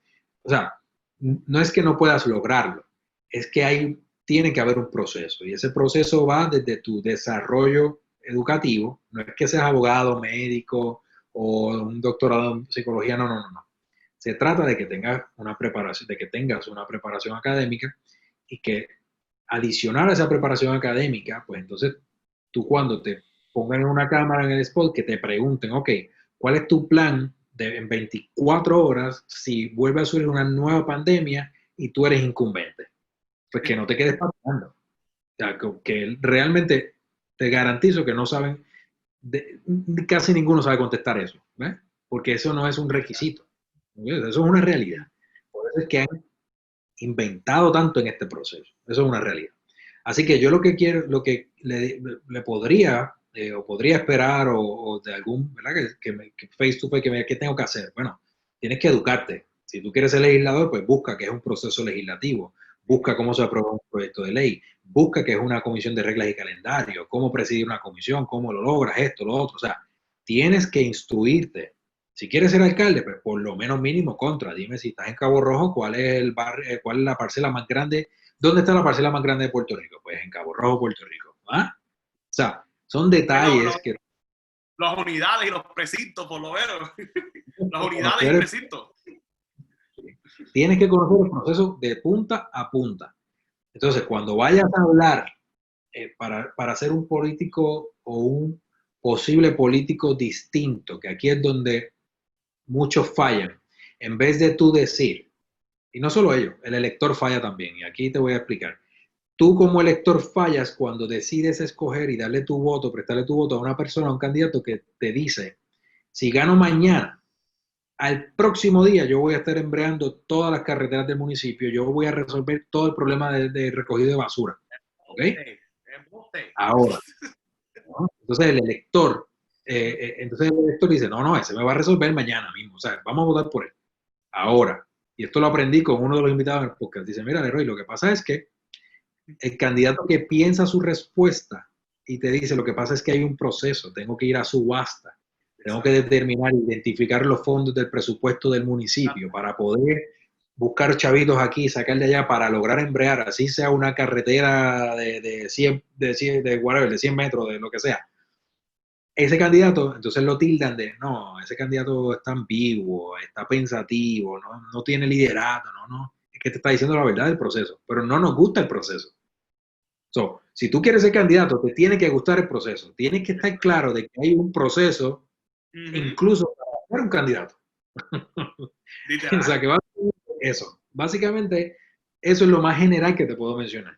O sea, no es que no puedas lograrlo, es que tiene que haber un proceso, y ese proceso va desde tu desarrollo educativo. No es que seas abogado, médico o un doctorado en psicología, no. Se trata de que tengas una preparación académica, y que adicional a esa preparación académica, pues entonces tú, cuando te pongan en una cámara en el spot, que te pregunten, ok, ¿cuál es tu plan en 24 horas si vuelve a surgir una nueva pandemia y tú eres incumbente? Pues que no te quedes pasando. O sea, que realmente te garantizo que no saben, casi ninguno sabe contestar eso, ¿ves? Porque eso no es un requisito, eso es una realidad. Por eso es que han inventado tanto en este proceso, eso es una realidad. Así que yo lo que quiero, lo que le podría, o podría esperar, o de algún, ¿verdad? Que face to face, ¿qué tengo que hacer? Bueno, tienes que educarte. Si tú quieres ser legislador, pues busca que es un proceso legislativo, busca cómo se aprueba un proyecto de ley, busca que es una comisión de reglas y calendario, cómo presidir una comisión, cómo lo logras, esto, lo otro. O sea, tienes que instruirte. Si quieres ser alcalde, pues por lo menos mínimo contra. Dime, si estás en Cabo Rojo, ¿cuál es cuál es la parcela más grande? ¿Dónde está la parcela más grande de Puerto Rico? Pues en Cabo Rojo, Puerto Rico. ¿Ah? O sea, son detalles que... Las unidades y los precintos, por lo menos. Las unidades y precintos. Tienes que conocer el proceso de punta a punta. Entonces, cuando vayas a hablar para ser un político o un posible político distinto, que aquí es donde muchos fallan, en vez de tú decir, y no solo ellos, el elector falla también, y aquí te voy a explicar. Tú como elector fallas cuando decides escoger y darle tu voto, prestarle tu voto a una persona, a un candidato que te dice, si gano mañana, al próximo día yo voy a estar embreando todas las carreteras del municipio, yo voy a resolver todo el problema de recogido de basura. ¿Ok? Ahora, ¿no? Entonces el elector dice, no, ese me va a resolver mañana mismo, o sea, vamos a votar por él. Ahora, y esto lo aprendí con uno de los invitados en el podcast, dice, mira, Leroy, lo que pasa es que el candidato que piensa su respuesta y te dice, lo que pasa es que hay un proceso, tengo que ir a subasta, tengo que determinar, identificar los fondos del presupuesto del municipio para poder buscar chavitos aquí, sacar de allá para lograr embrear, así sea una carretera de 100 metros, de lo que sea. Ese candidato, entonces lo tildan de, no, ese candidato está ambiguo, está pensativo, no tiene liderato, es que te está diciendo la verdad del proceso, pero no nos gusta el proceso. So, si tú quieres ser candidato, te tiene que gustar el proceso, tienes que estar claro de que hay un proceso, incluso para ser un candidato. O sea, que básicamente eso es lo más general que te puedo mencionar.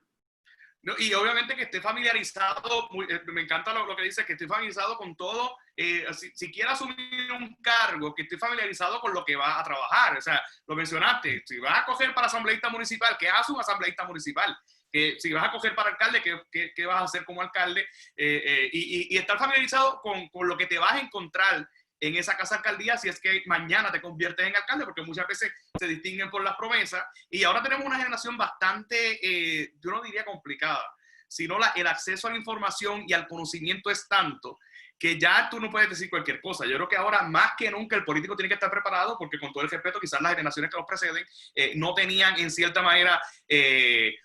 No, y obviamente que esté familiarizado, me encanta lo que dice, que esté familiarizado con todo, si quiere asumir un cargo, que esté familiarizado con lo que va a trabajar. O sea, lo mencionaste, si vas a coger para asambleísta municipal, ¿qué hace un asambleísta municipal? Que si vas a coger para alcalde, ¿qué vas a hacer como alcalde? Y estar familiarizado con lo que te vas a encontrar en esa casa alcaldía si es que mañana te conviertes en alcalde, porque muchas veces se distinguen por las promesas. Y ahora tenemos una generación bastante, yo no diría complicada, sino el acceso a la información y al conocimiento es tanto que ya tú no puedes decir cualquier cosa. Yo creo que ahora más que nunca el político tiene que estar preparado, porque con todo el respeto, quizás las generaciones que los preceden no tenían en cierta manera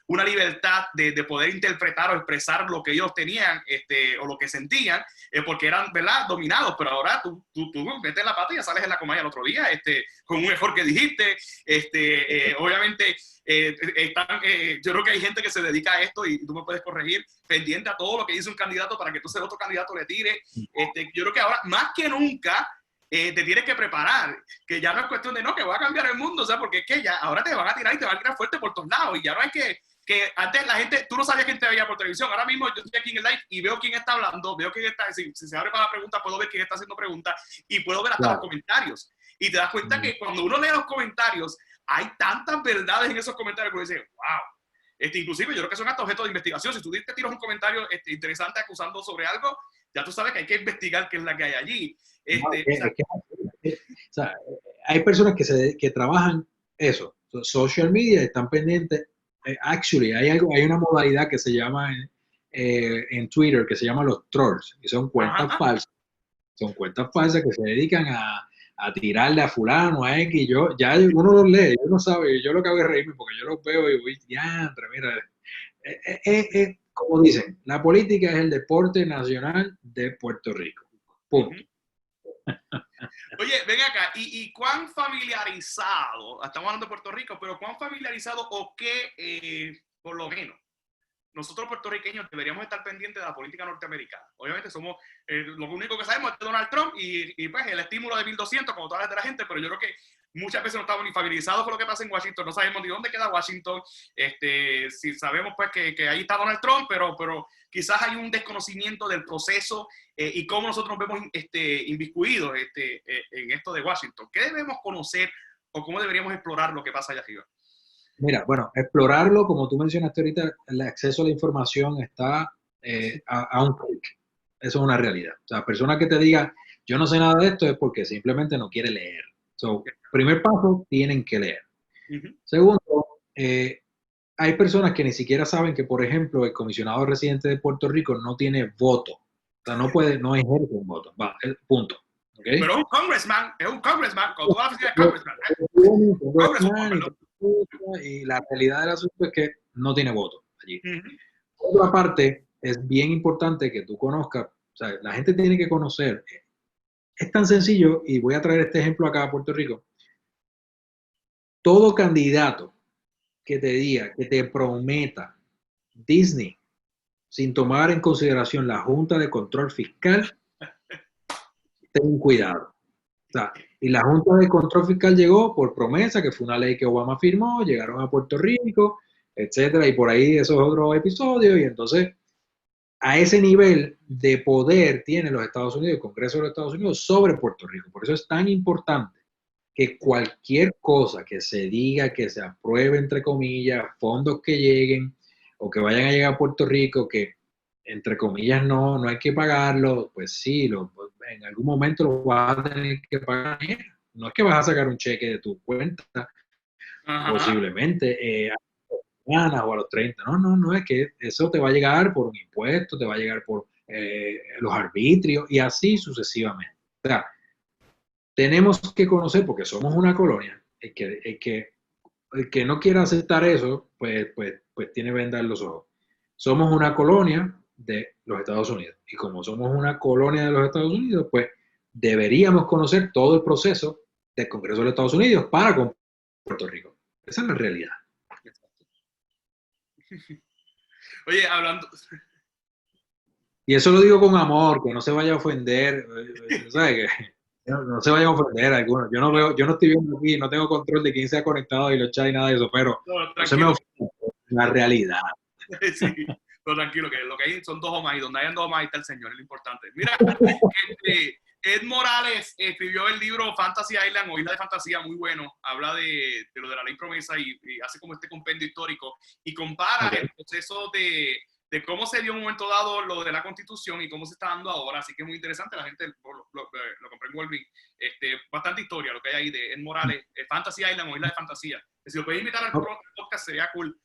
una libertad de poder interpretar o expresar lo que ellos tenían o lo que sentían, porque eran, ¿verdad?, dominados. Pero ahora tú metes la pata y ya sales en la comaya el otro día con un mejor que dijiste. Obviamente yo creo que hay gente que se dedica a esto, y tú me puedes corregir, pendiente a todo lo que dice un candidato para que entonces el otro candidato le tire. Yo creo que ahora más que nunca te tienes que preparar, que ya no es cuestión de que va a cambiar el mundo, o sea, porque es que ya ahora te van a tirar y te van a tirar fuerte por todos lados, y ya no hay que antes la gente, tú no sabías quién te veía por televisión. Ahora mismo yo estoy aquí en el live y veo quién está hablando, veo quién está, si se abre para la pregunta, puedo ver quién está haciendo preguntas y puedo ver hasta los comentarios, y te das cuenta que cuando uno lee los comentarios hay tantas verdades en esos comentarios que uno dice, wow. Inclusive yo creo que son hasta objetos de investigación. Si tú te tiras un comentario interesante acusando sobre algo, ya tú sabes que hay que investigar qué es la que hay allí. Hay personas que trabajan eso. social media están pendientes. Actually, hay una modalidad que se llama en Twitter que se llama los trolls, y son cuentas falsas. Son cuentas falsas que se dedican a tirarle a fulano, a X. Ya uno los lee, uno sabe, yo lo que hago es reírme porque yo los veo y voy, diantre, mira. Como dicen, la política es el deporte nacional de Puerto Rico. Punto. Oye, ven acá, ¿y cuán familiarizado, estamos hablando de Puerto Rico, pero cuán familiarizado o qué, por lo menos, nosotros puertorriqueños deberíamos estar pendientes de la política norteamericana? Obviamente somos, lo único que sabemos es de Donald Trump y pues el estímulo de 1.200 como todas las de la gente, pero yo creo que muchas veces no estamos ni familiarizados con lo que pasa en Washington, no sabemos ni dónde queda Washington, si sabemos pues que ahí está Donald Trump, pero quizás hay un desconocimiento del proceso y cómo nosotros nos vemos inmiscuidos en esto de Washington. ¿Qué debemos conocer o cómo deberíamos explorar lo que pasa allá arriba? Mira, bueno, explorarlo, como tú mencionaste ahorita, el acceso a la información está a un clic. Eso es una realidad. O sea, persona que te diga, yo no sé nada de esto, es porque simplemente no quiere leer. So, primer paso, tienen que leer. Segundo, hay personas que ni siquiera saben que, por ejemplo, el comisionado residente de Puerto Rico no tiene voto. O sea, no ejerce un voto. Va, punto. ¿Okay? Pero es un congressman, con toda la oficina de congressman. Y la realidad del asunto es que no tiene voto allí. Por otra parte, es bien importante que tú conozcas, o sea, la gente tiene que conocer. Es tan sencillo, y voy a traer este ejemplo acá a Puerto Rico. Todo candidato que te diga, que te prometa Disney, sin tomar en consideración la Junta de Control Fiscal, ten cuidado. O sea, y la Junta de Control Fiscal llegó por promesa, que fue una ley que Obama firmó, llegaron a Puerto Rico, etcétera, y por ahí esos otros episodios, y entonces a ese nivel de poder tiene los Estados Unidos, el Congreso de los Estados Unidos sobre Puerto Rico. Por eso es tan importante que cualquier cosa que se diga, que se apruebe, entre comillas, fondos que lleguen o que vayan a llegar a Puerto Rico, que entre comillas no hay que pagarlo, pues sí, en algún momento lo vas a tener que pagar. No es que vas a sacar un cheque de tu cuenta, posiblemente, a mañana o a los 30. No, es que eso te va a llegar por un impuesto, te va a llegar por los arbitrios y así sucesivamente. O sea, tenemos que conocer, porque somos una colonia, el que no quiera aceptar eso, pues tiene que vendar los ojos. Somos una colonia de los Estados Unidos. Y como somos una colonia de los Estados Unidos, pues deberíamos conocer todo el proceso del Congreso de los Estados Unidos para con Puerto Rico. Esa es la realidad. Oye, hablando... Y eso lo digo con amor, que no se vaya a ofender, ¿sabes? Que no se vaya a ofender a algunos. Yo no estoy viendo aquí, no tengo control de quién se ha conectado y los chats y nada de eso, pero no se me ofende, la realidad. Sí, pero tranquilo, que lo que hay son 2 o más, y donde hayan 2 o más ahí está el Señor, es lo importante. Mira, Ed Morales escribió el libro Fantasy Island o Isla de Fantasía, muy bueno, habla de lo de la ley promesa y hace como este compendio histórico y compara el proceso de cómo se dio en un momento dado lo de la Constitución y cómo se está dando ahora, así que es muy interesante, la gente lo compré en Wolverine, bastante historia lo que hay ahí de Ed Morales, Fantasy Island o Isla de Fantasía, si lo puedes invitar al podcast sería cool.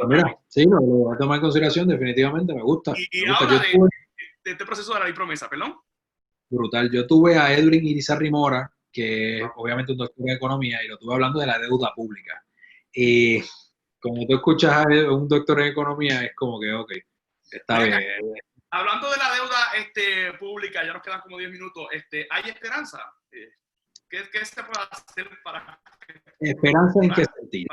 Mira, sí, lo voy a tomar en consideración, definitivamente, me gusta. Y me gusta. habla de este proceso de la ley promesa, perdón. Brutal. Yo tuve a Edwin Irizarry Mora, que es obviamente un doctor de economía, y lo tuve hablando de la deuda pública. Y como tú escuchas a un doctor en economía, es como que, ok, está bien. Hablando de la deuda pública, ya nos quedan como 10 minutos, ¿hay esperanza? ¿Qué se puede hacer para... ¿Esperanza en qué sentido?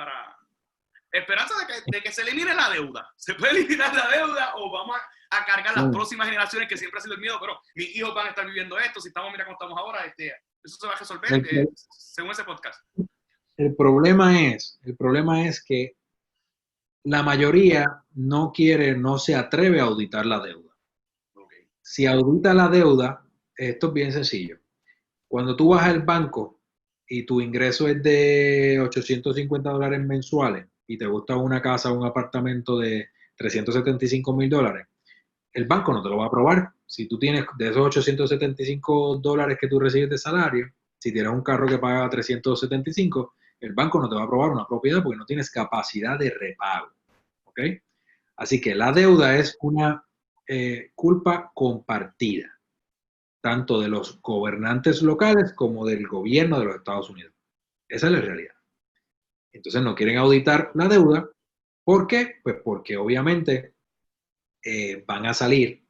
Esperanza de que se elimine la deuda. ¿Se puede eliminar la deuda o vamos a cargar las próximas generaciones, que siempre ha sido el miedo? Pero mis hijos van a estar viviendo esto, si estamos, mira cómo estamos ahora, eso se va a resolver según ese podcast. El problema es que la mayoría no se atreve a auditar la deuda. Okay. Si audita la deuda, esto es bien sencillo. Cuando tú vas al banco y tu ingreso es de $850 mensuales y te gusta una casa o un apartamento de $375,000, el banco no te lo va a aprobar. Si tú tienes de esos $875 que tú recibes de salario, si tienes un carro que paga $375, el banco no te va a aprobar una propiedad porque no tienes capacidad de repago. ¿Ok? Así que la deuda es una culpa compartida, tanto de los gobernantes locales como del gobierno de los Estados Unidos. Esa es la realidad. Entonces no quieren auditar la deuda. ¿Por qué? Pues porque obviamente van a salir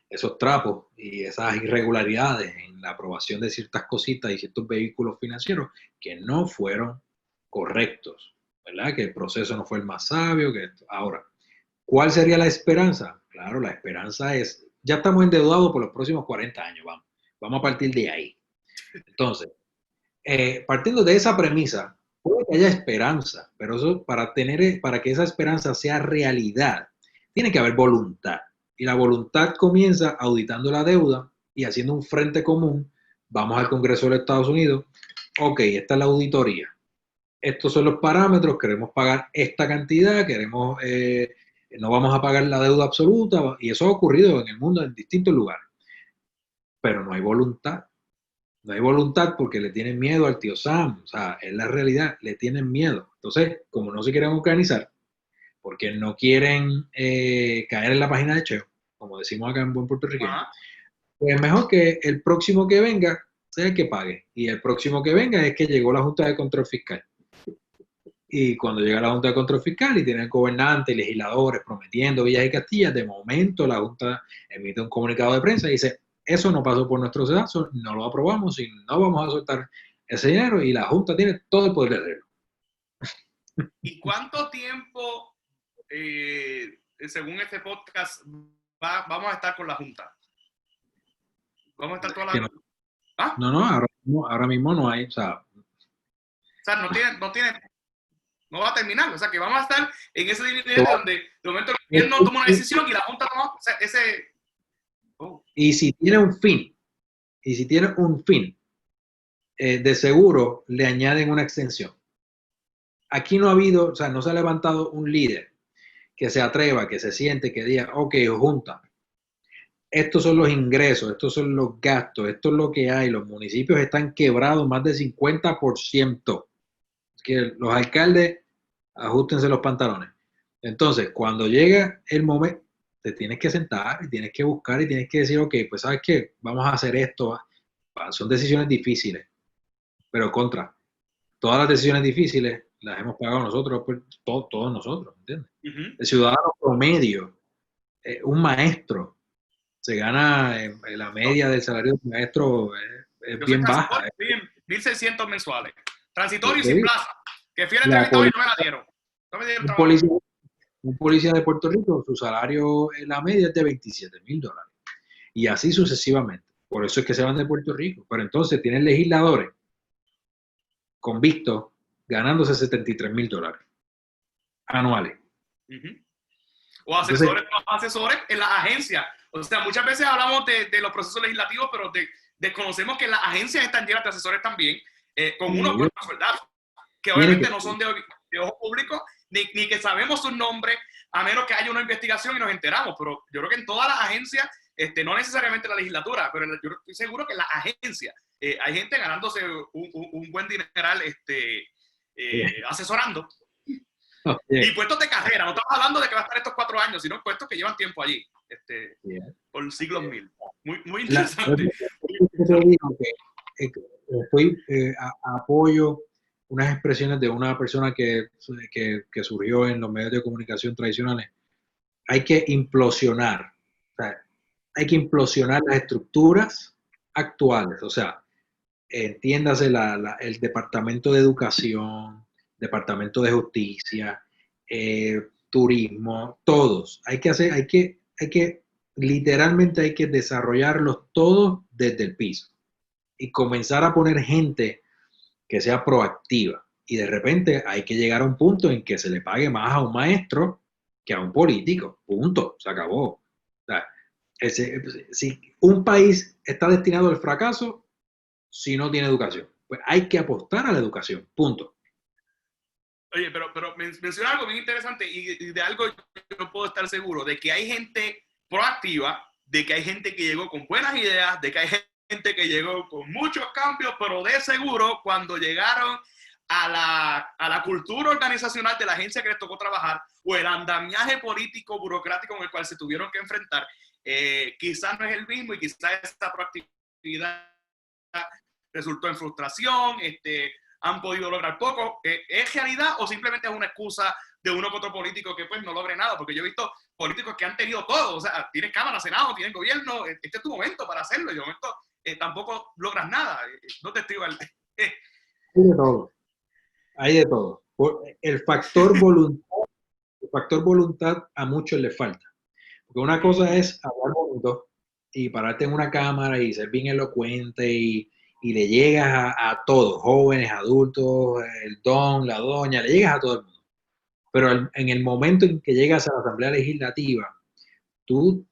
esos trapos y esas irregularidades en la aprobación de ciertas cositas y ciertos vehículos financieros que no fueron correctos, ¿verdad? Que el proceso no fue el más sabio. Ahora, ¿cuál sería la esperanza? Claro, la esperanza es, ya estamos endeudados por los próximos 40 años, vamos a partir de ahí. Entonces, partiendo de esa premisa, puede que haya esperanza, pero eso para que esa esperanza sea realidad, tiene que haber voluntad. Y la voluntad comienza auditando la deuda y haciendo un frente común. Vamos al Congreso de los Estados Unidos. Ok, esta es la auditoría. Estos son los parámetros, queremos pagar esta cantidad, no vamos a pagar la deuda absoluta, y eso ha ocurrido en el mundo en distintos lugares. Pero no hay voluntad. No hay voluntad porque le tienen miedo al tío Sam. O sea, es la realidad, le tienen miedo. Entonces, como no se quieren organizar, porque no quieren caer en la página de Cheo, como decimos acá en buen puertorriqueño, pues es mejor que el próximo que venga sea el que pague. Y el próximo que venga es que llegó la Junta de Control Fiscal. Y cuando llega la Junta de Control Fiscal y tienen gobernantes y legisladores prometiendo Villas y Castillas, de momento la Junta emite un comunicado de prensa y dice, eso no pasó por nuestro sedazo, no lo aprobamos y no vamos a soltar ese dinero, y la Junta tiene todo el poder de hacerlo. ¿Y cuánto tiempo, según este podcast, vamos a estar con la Junta? ¿Vamos a estar toda la... ¿Ah? No, ahora mismo no hay, o sea, no va a terminar, o sea, que vamos a estar en ese nivel donde de momento el gobierno toma una decisión y la Junta toma, o sea, ese... Oh. Y si tiene un fin, de seguro le añaden una extensión. Aquí no ha habido, o sea, no se ha levantado un líder que se atreva, que se siente, que diga, ok, Junta, estos son los ingresos, estos son los gastos, esto es lo que hay, los municipios están quebrados más del 50%. Que los alcaldes ajustense los pantalones. Entonces, cuando llega el momento, te tienes que sentar y tienes que buscar y tienes que decir, ok, pues ¿sabes qué? Vamos a hacer esto. Son decisiones difíciles, pero todas las decisiones difíciles las hemos pagado nosotros, pues, todos nosotros, ¿entiendes? Uh-huh. El ciudadano promedio, un maestro, se gana la media del salario de un maestro es bien baja. 1.600 mensuales. Transitorio y sin plaza. Que fui al entrevistado y no me la dieron. No me dieron trabajo. Un policía de Puerto Rico, su salario en la media es de $27,000. Y así sucesivamente. Por eso es que se van de Puerto Rico. Pero entonces tienen legisladores convictos ganándose $73,000 anuales. Uh-huh. O asesores en las agencias. O sea, muchas veces hablamos de los procesos legislativos, pero desconocemos que las agencias están llenas de asesores también, con unos buenos soldados, que obviamente no son de ojo público, ni que sabemos sus nombres, a menos que haya una investigación y nos enteramos. Pero yo creo que en todas las agencias, no necesariamente la legislatura, pero yo estoy seguro que en las agencias hay gente ganándose un buen dineral asesorando. Y puestos de carrera, no estamos hablando de que va a estar estos 4 años, sino puestos que llevan tiempo allí, por siglos mil. Muy interesante. Apoyo unas expresiones de una persona que surgió en los medios de comunicación tradicionales. Hay que implosionar, hay que implosionar las estructuras actuales, o sea, entiéndase el Departamento de Educación, Departamento de Justicia, turismo, todos. Literalmente hay que desarrollarlos todos desde el piso y comenzar a poner gente que sea proactiva. Y de repente hay que llegar a un punto en que se le pague más a un maestro que a un político. Punto. Se acabó. O sea, si un país está destinado al fracaso si no tiene educación, pues hay que apostar a la educación. Punto. Oye, pero menciona algo bien interesante y de algo yo puedo estar seguro, de que hay gente proactiva, de que hay gente que llegó con buenas ideas, de que hay gente que llegó con muchos cambios, pero de seguro cuando llegaron a la cultura organizacional de la agencia que les tocó trabajar o el andamiaje político, burocrático con el cual se tuvieron que enfrentar, quizás no es el mismo y quizás esta proactividad resultó en frustración, han podido lograr poco. ¿Es realidad o simplemente es una excusa de uno que otro político que pues no logre nada? Porque yo he visto políticos que han tenido todo, o sea, tienen Cámara, Senado, tienen gobierno, este es tu momento para hacerlo, y de momento tampoco logras nada. No te estoy... Hay de todo. Hay de todo. El factor voluntad a muchos les falta. Porque una cosa es hablar bonito y pararte en una cámara y ser bien elocuente y le llegas a todos, jóvenes, adultos, el don, la doña, le llegas a todo el mundo. Pero en el momento en que llegas a la Asamblea Legislativa, tú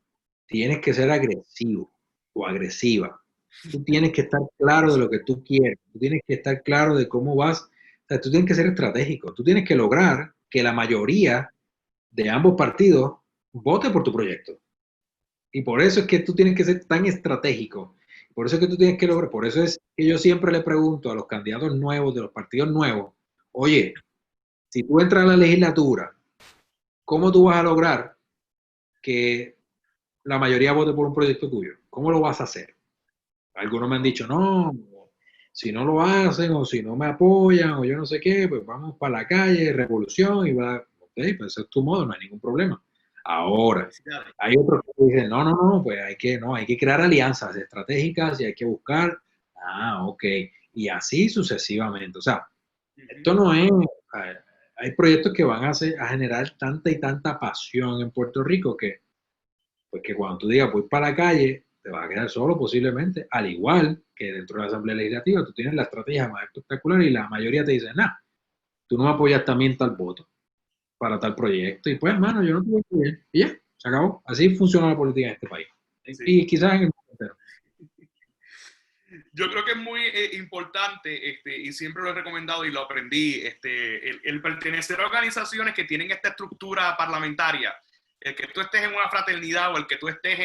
tienes que ser agresivo o agresiva. Tú tienes que estar claro de lo que tú quieres. Tú tienes que estar claro de cómo vas. O sea, tú tienes que ser estratégico. Tú tienes que lograr que la mayoría de ambos partidos vote por tu proyecto. Y por eso es que tú tienes que ser tan estratégico. Por eso es que tú tienes que lograr. Por eso es que yo siempre le pregunto a los candidatos nuevos de los partidos nuevos, oye, si tú entras a la legislatura, ¿cómo tú vas a lograr que la mayoría vote por un proyecto tuyo? ¿Cómo lo vas a hacer? Algunos me han dicho, no, si no lo hacen o si no me apoyan o yo no sé qué, pues vamos para la calle, revolución y va, ok, pues ese es tu modo, no hay ningún problema. Ahora, hay otros que dicen, no, pues hay que crear alianzas estratégicas y hay que buscar, ok, y así sucesivamente. O sea, esto no es, hay proyectos que van a generar tanta y tanta pasión en Puerto Rico que, pues que cuando tú digas, voy para la calle, te vas a quedar solo posiblemente, al igual que dentro de la Asamblea Legislativa, tú tienes la estrategia más espectacular y la mayoría te dice, tú no me apoyas también tal voto para tal proyecto, y pues, hermano, yo no te voy a apoyar, y ya, se acabó. Así funciona la política en este país. Sí. Y quizás en el mundo entero. Yo creo que es muy importante, y siempre lo he recomendado y lo aprendí, el pertenecer a organizaciones que tienen esta estructura parlamentaria, el que tú estés en una fraternidad o el que tú estés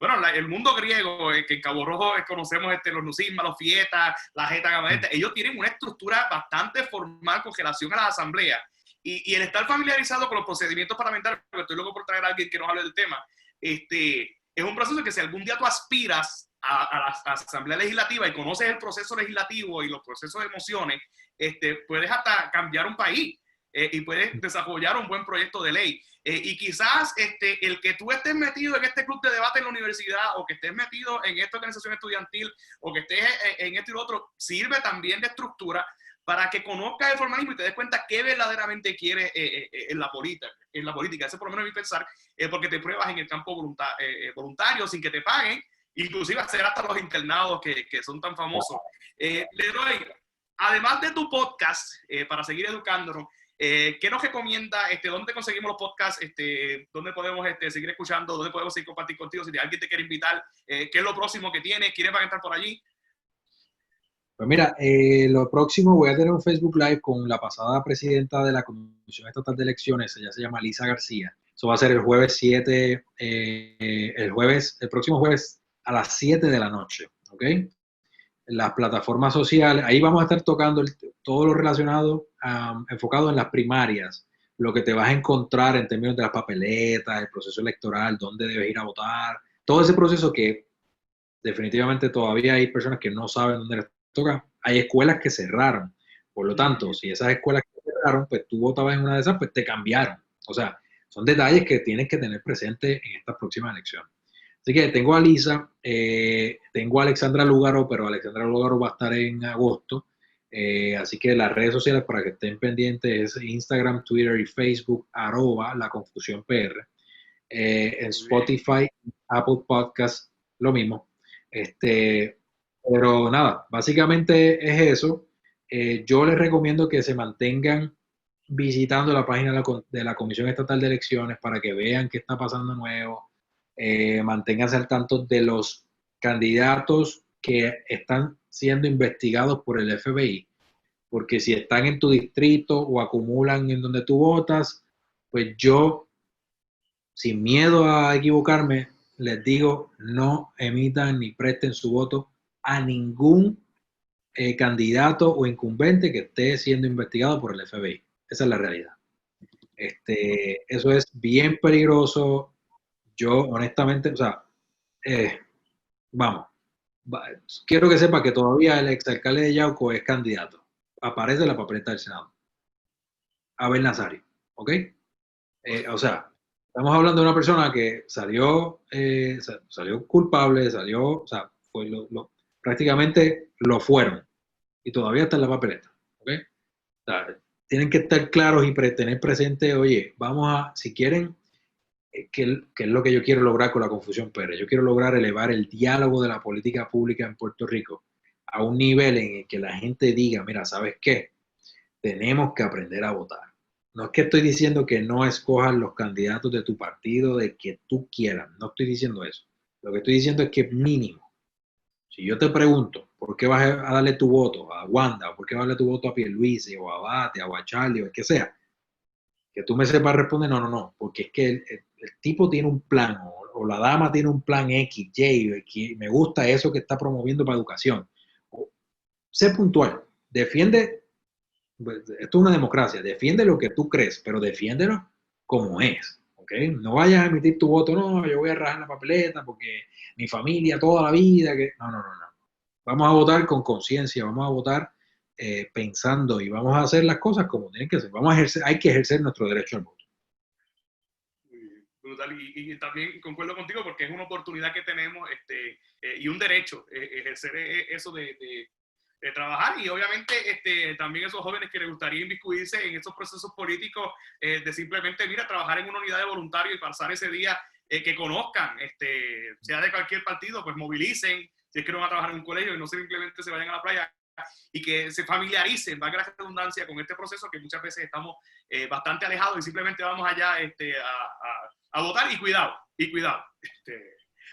bueno, el mundo griego, que en Cabo Rojo conocemos los Nusisma, los Fietas, la Jeta Gamadeta, ellos tienen una estructura bastante formal con relación a las asambleas. Y el estar familiarizado con los procedimientos parlamentarios, porque estoy loco por traer a alguien que nos hable del tema, es un proceso que si algún día tú aspiras a la Asamblea Legislativa y conoces el proceso legislativo y los procesos de mociones, puedes hasta cambiar un país y puedes desarrollar un buen proyecto de ley. Y quizás el que tú estés metido en este club de debate en la universidad o que estés metido en esta organización estudiantil o que estés en esto y lo otro, sirve también de estructura para que conozcas el formalismo y te des cuenta qué verdaderamente quieres en la política. Ese es por lo menos mi pensar, porque te pruebas en el campo voluntario sin que te paguen, inclusive hacer hasta los internados que son tan famosos. Leroy, además de tu podcast, para seguir educándonos, ¿qué nos recomienda? ¿Dónde conseguimos los podcasts? ¿Dónde podemos seguir escuchando? ¿Dónde podemos seguir compartir contigo? Si alguien te quiere invitar, ¿qué es lo próximo que tienes? ¿Quiénes van a estar por allí? Pues mira, lo próximo voy a tener un Facebook Live con la pasada presidenta de la Comisión Estatal de Elecciones, ella se llama Lisa García. Eso va a ser el jueves 7, el próximo jueves a las 7 de la noche, ¿ok? En las plataformas sociales, ahí vamos a estar tocando todo lo relacionado, enfocado en las primarias, lo que te vas a encontrar en términos de las papeletas, el proceso electoral, dónde debes ir a votar, todo ese proceso que definitivamente todavía hay personas que no saben dónde les toca. Hay escuelas que cerraron, por lo tanto, si esas escuelas que cerraron, pues tú votabas en una de esas, pues te cambiaron. O sea, son detalles que tienes que tener presente en estas próximas elecciones. Así que tengo a Lisa, tengo a Alexandra Lúgaro, pero Alexandra Lúgaro va a estar en agosto. Así que las redes sociales para que estén pendientes es Instagram, Twitter y Facebook, @laconfusionpr. En Spotify, Apple Podcast, lo mismo. Pero nada, básicamente es eso. Yo les recomiendo que se mantengan visitando la página de la Comisión Estatal de Elecciones para que vean qué está pasando nuevo. Manténganse al tanto de los candidatos que están siendo investigados por el FBI, porque si están en tu distrito o acumulan en donde tú votas, pues yo, sin miedo a equivocarme, les digo, no emitan ni presten su voto a ningún candidato o incumbente que esté siendo investigado por el FBI. Esa es la realidad. Eso es bien peligroso. Yo, honestamente, o sea, vamos, quiero que sepa que todavía el exalcalde de Yauco es candidato. Aparece en la papeleta del Senado. Abel Nazario, ¿ok? O sea, estamos hablando de una persona que salió culpable, o sea, prácticamente lo fueron y todavía está en la papeleta, ¿ok? O sea, tienen que estar claros y tener presente, oye, si quieren, que es lo que yo quiero lograr con la Confusión Pérez, yo quiero lograr elevar el diálogo de la política pública en Puerto Rico a un nivel en el que la gente diga, mira, ¿sabes qué? Tenemos que aprender a votar. No es que estoy diciendo que no escojas los candidatos de tu partido, de que tú quieras, no estoy diciendo eso. Lo que estoy diciendo es que mínimo, si yo te pregunto, ¿por qué vas a darle tu voto a Wanda? ¿O por qué vas a darle tu voto a Pierluisi, o a Bate, o a Charlie, o el que sea? Que tú me sepas responder, no, porque es que el tipo tiene un plan, o la dama tiene un plan X, Y, que me gusta eso que está promoviendo para educación. Sé puntual, defiende, esto es una democracia, defiende lo que tú crees, pero defiéndelo como es, ¿ok? No vayas a emitir tu voto, no, yo voy a rajar la papeleta porque mi familia toda la vida, que no. Vamos a votar con conciencia, vamos a votar pensando y vamos a hacer las cosas como tienen que ser. Hay que ejercer nuestro derecho al voto. Brutal. Y también concuerdo contigo porque es una oportunidad que tenemos y un derecho ejercer eso de trabajar y obviamente también esos jóvenes que les gustaría inmiscuirse en esos procesos políticos de simplemente, mira, trabajar en una unidad de voluntarios y pasar ese día que conozcan, sea de cualquier partido, pues movilicen, si es que no van a trabajar en un colegio y no simplemente se vayan a la playa y que se familiaricen, valga la redundancia, con este proceso que muchas veces estamos bastante alejados y simplemente vamos allá a votar y cuidado.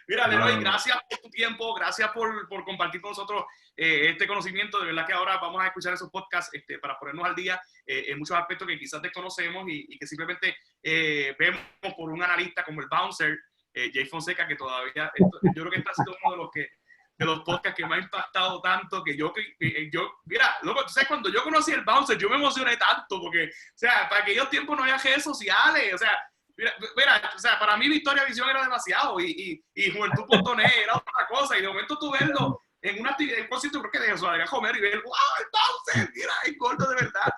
Mira, Leroy, gracias por tu tiempo, gracias por compartir con nosotros este conocimiento. De verdad que ahora vamos a escuchar esos podcasts para ponernos al día en muchos aspectos que quizás desconocemos y que simplemente vemos por un analista como el Bouncer, Jay Fonseca, que todavía, yo creo que está siendo uno de los podcasts que me ha impactado tanto que yo mira, loco, tú sabes, cuando yo conocí el Bouncer, yo me emocioné tanto porque, o sea, para aquellos tiempos no había redes sociales, o sea, mira, o sea, para mí Victoria Visión era demasiado y Juventud.net era otra cosa y de momento tú verlo en una actividad, en un concierto, creo que de eso, Adrián Homer y ver, wow, el Bouncer, mira, el gordo de verdad,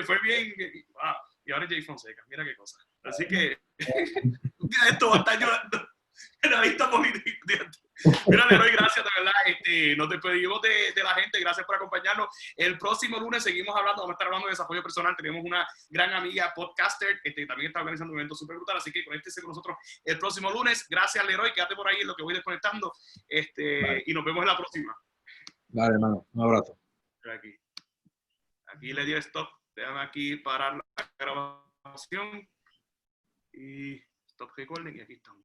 fue bien, wow, y ahora es Jay Fonseca, mira qué cosa, así que esto va a estar llorando en la vista política. Mira, Leroy, gracias, de verdad. Nos despedimos de la gente. Gracias por acompañarnos. El próximo lunes seguimos hablando, vamos a estar hablando de desarrollo personal. Tenemos una gran amiga podcaster que también está organizando un evento súper brutal. Así que conéctese con nosotros el próximo lunes. Gracias, Leroy. Quédate por ahí en lo que voy desconectando. Vale. Y nos vemos en la próxima. Vale, hermano. Un abrazo. Aquí le di stop. Déjame aquí parar la grabación. Y stop recording y aquí estamos.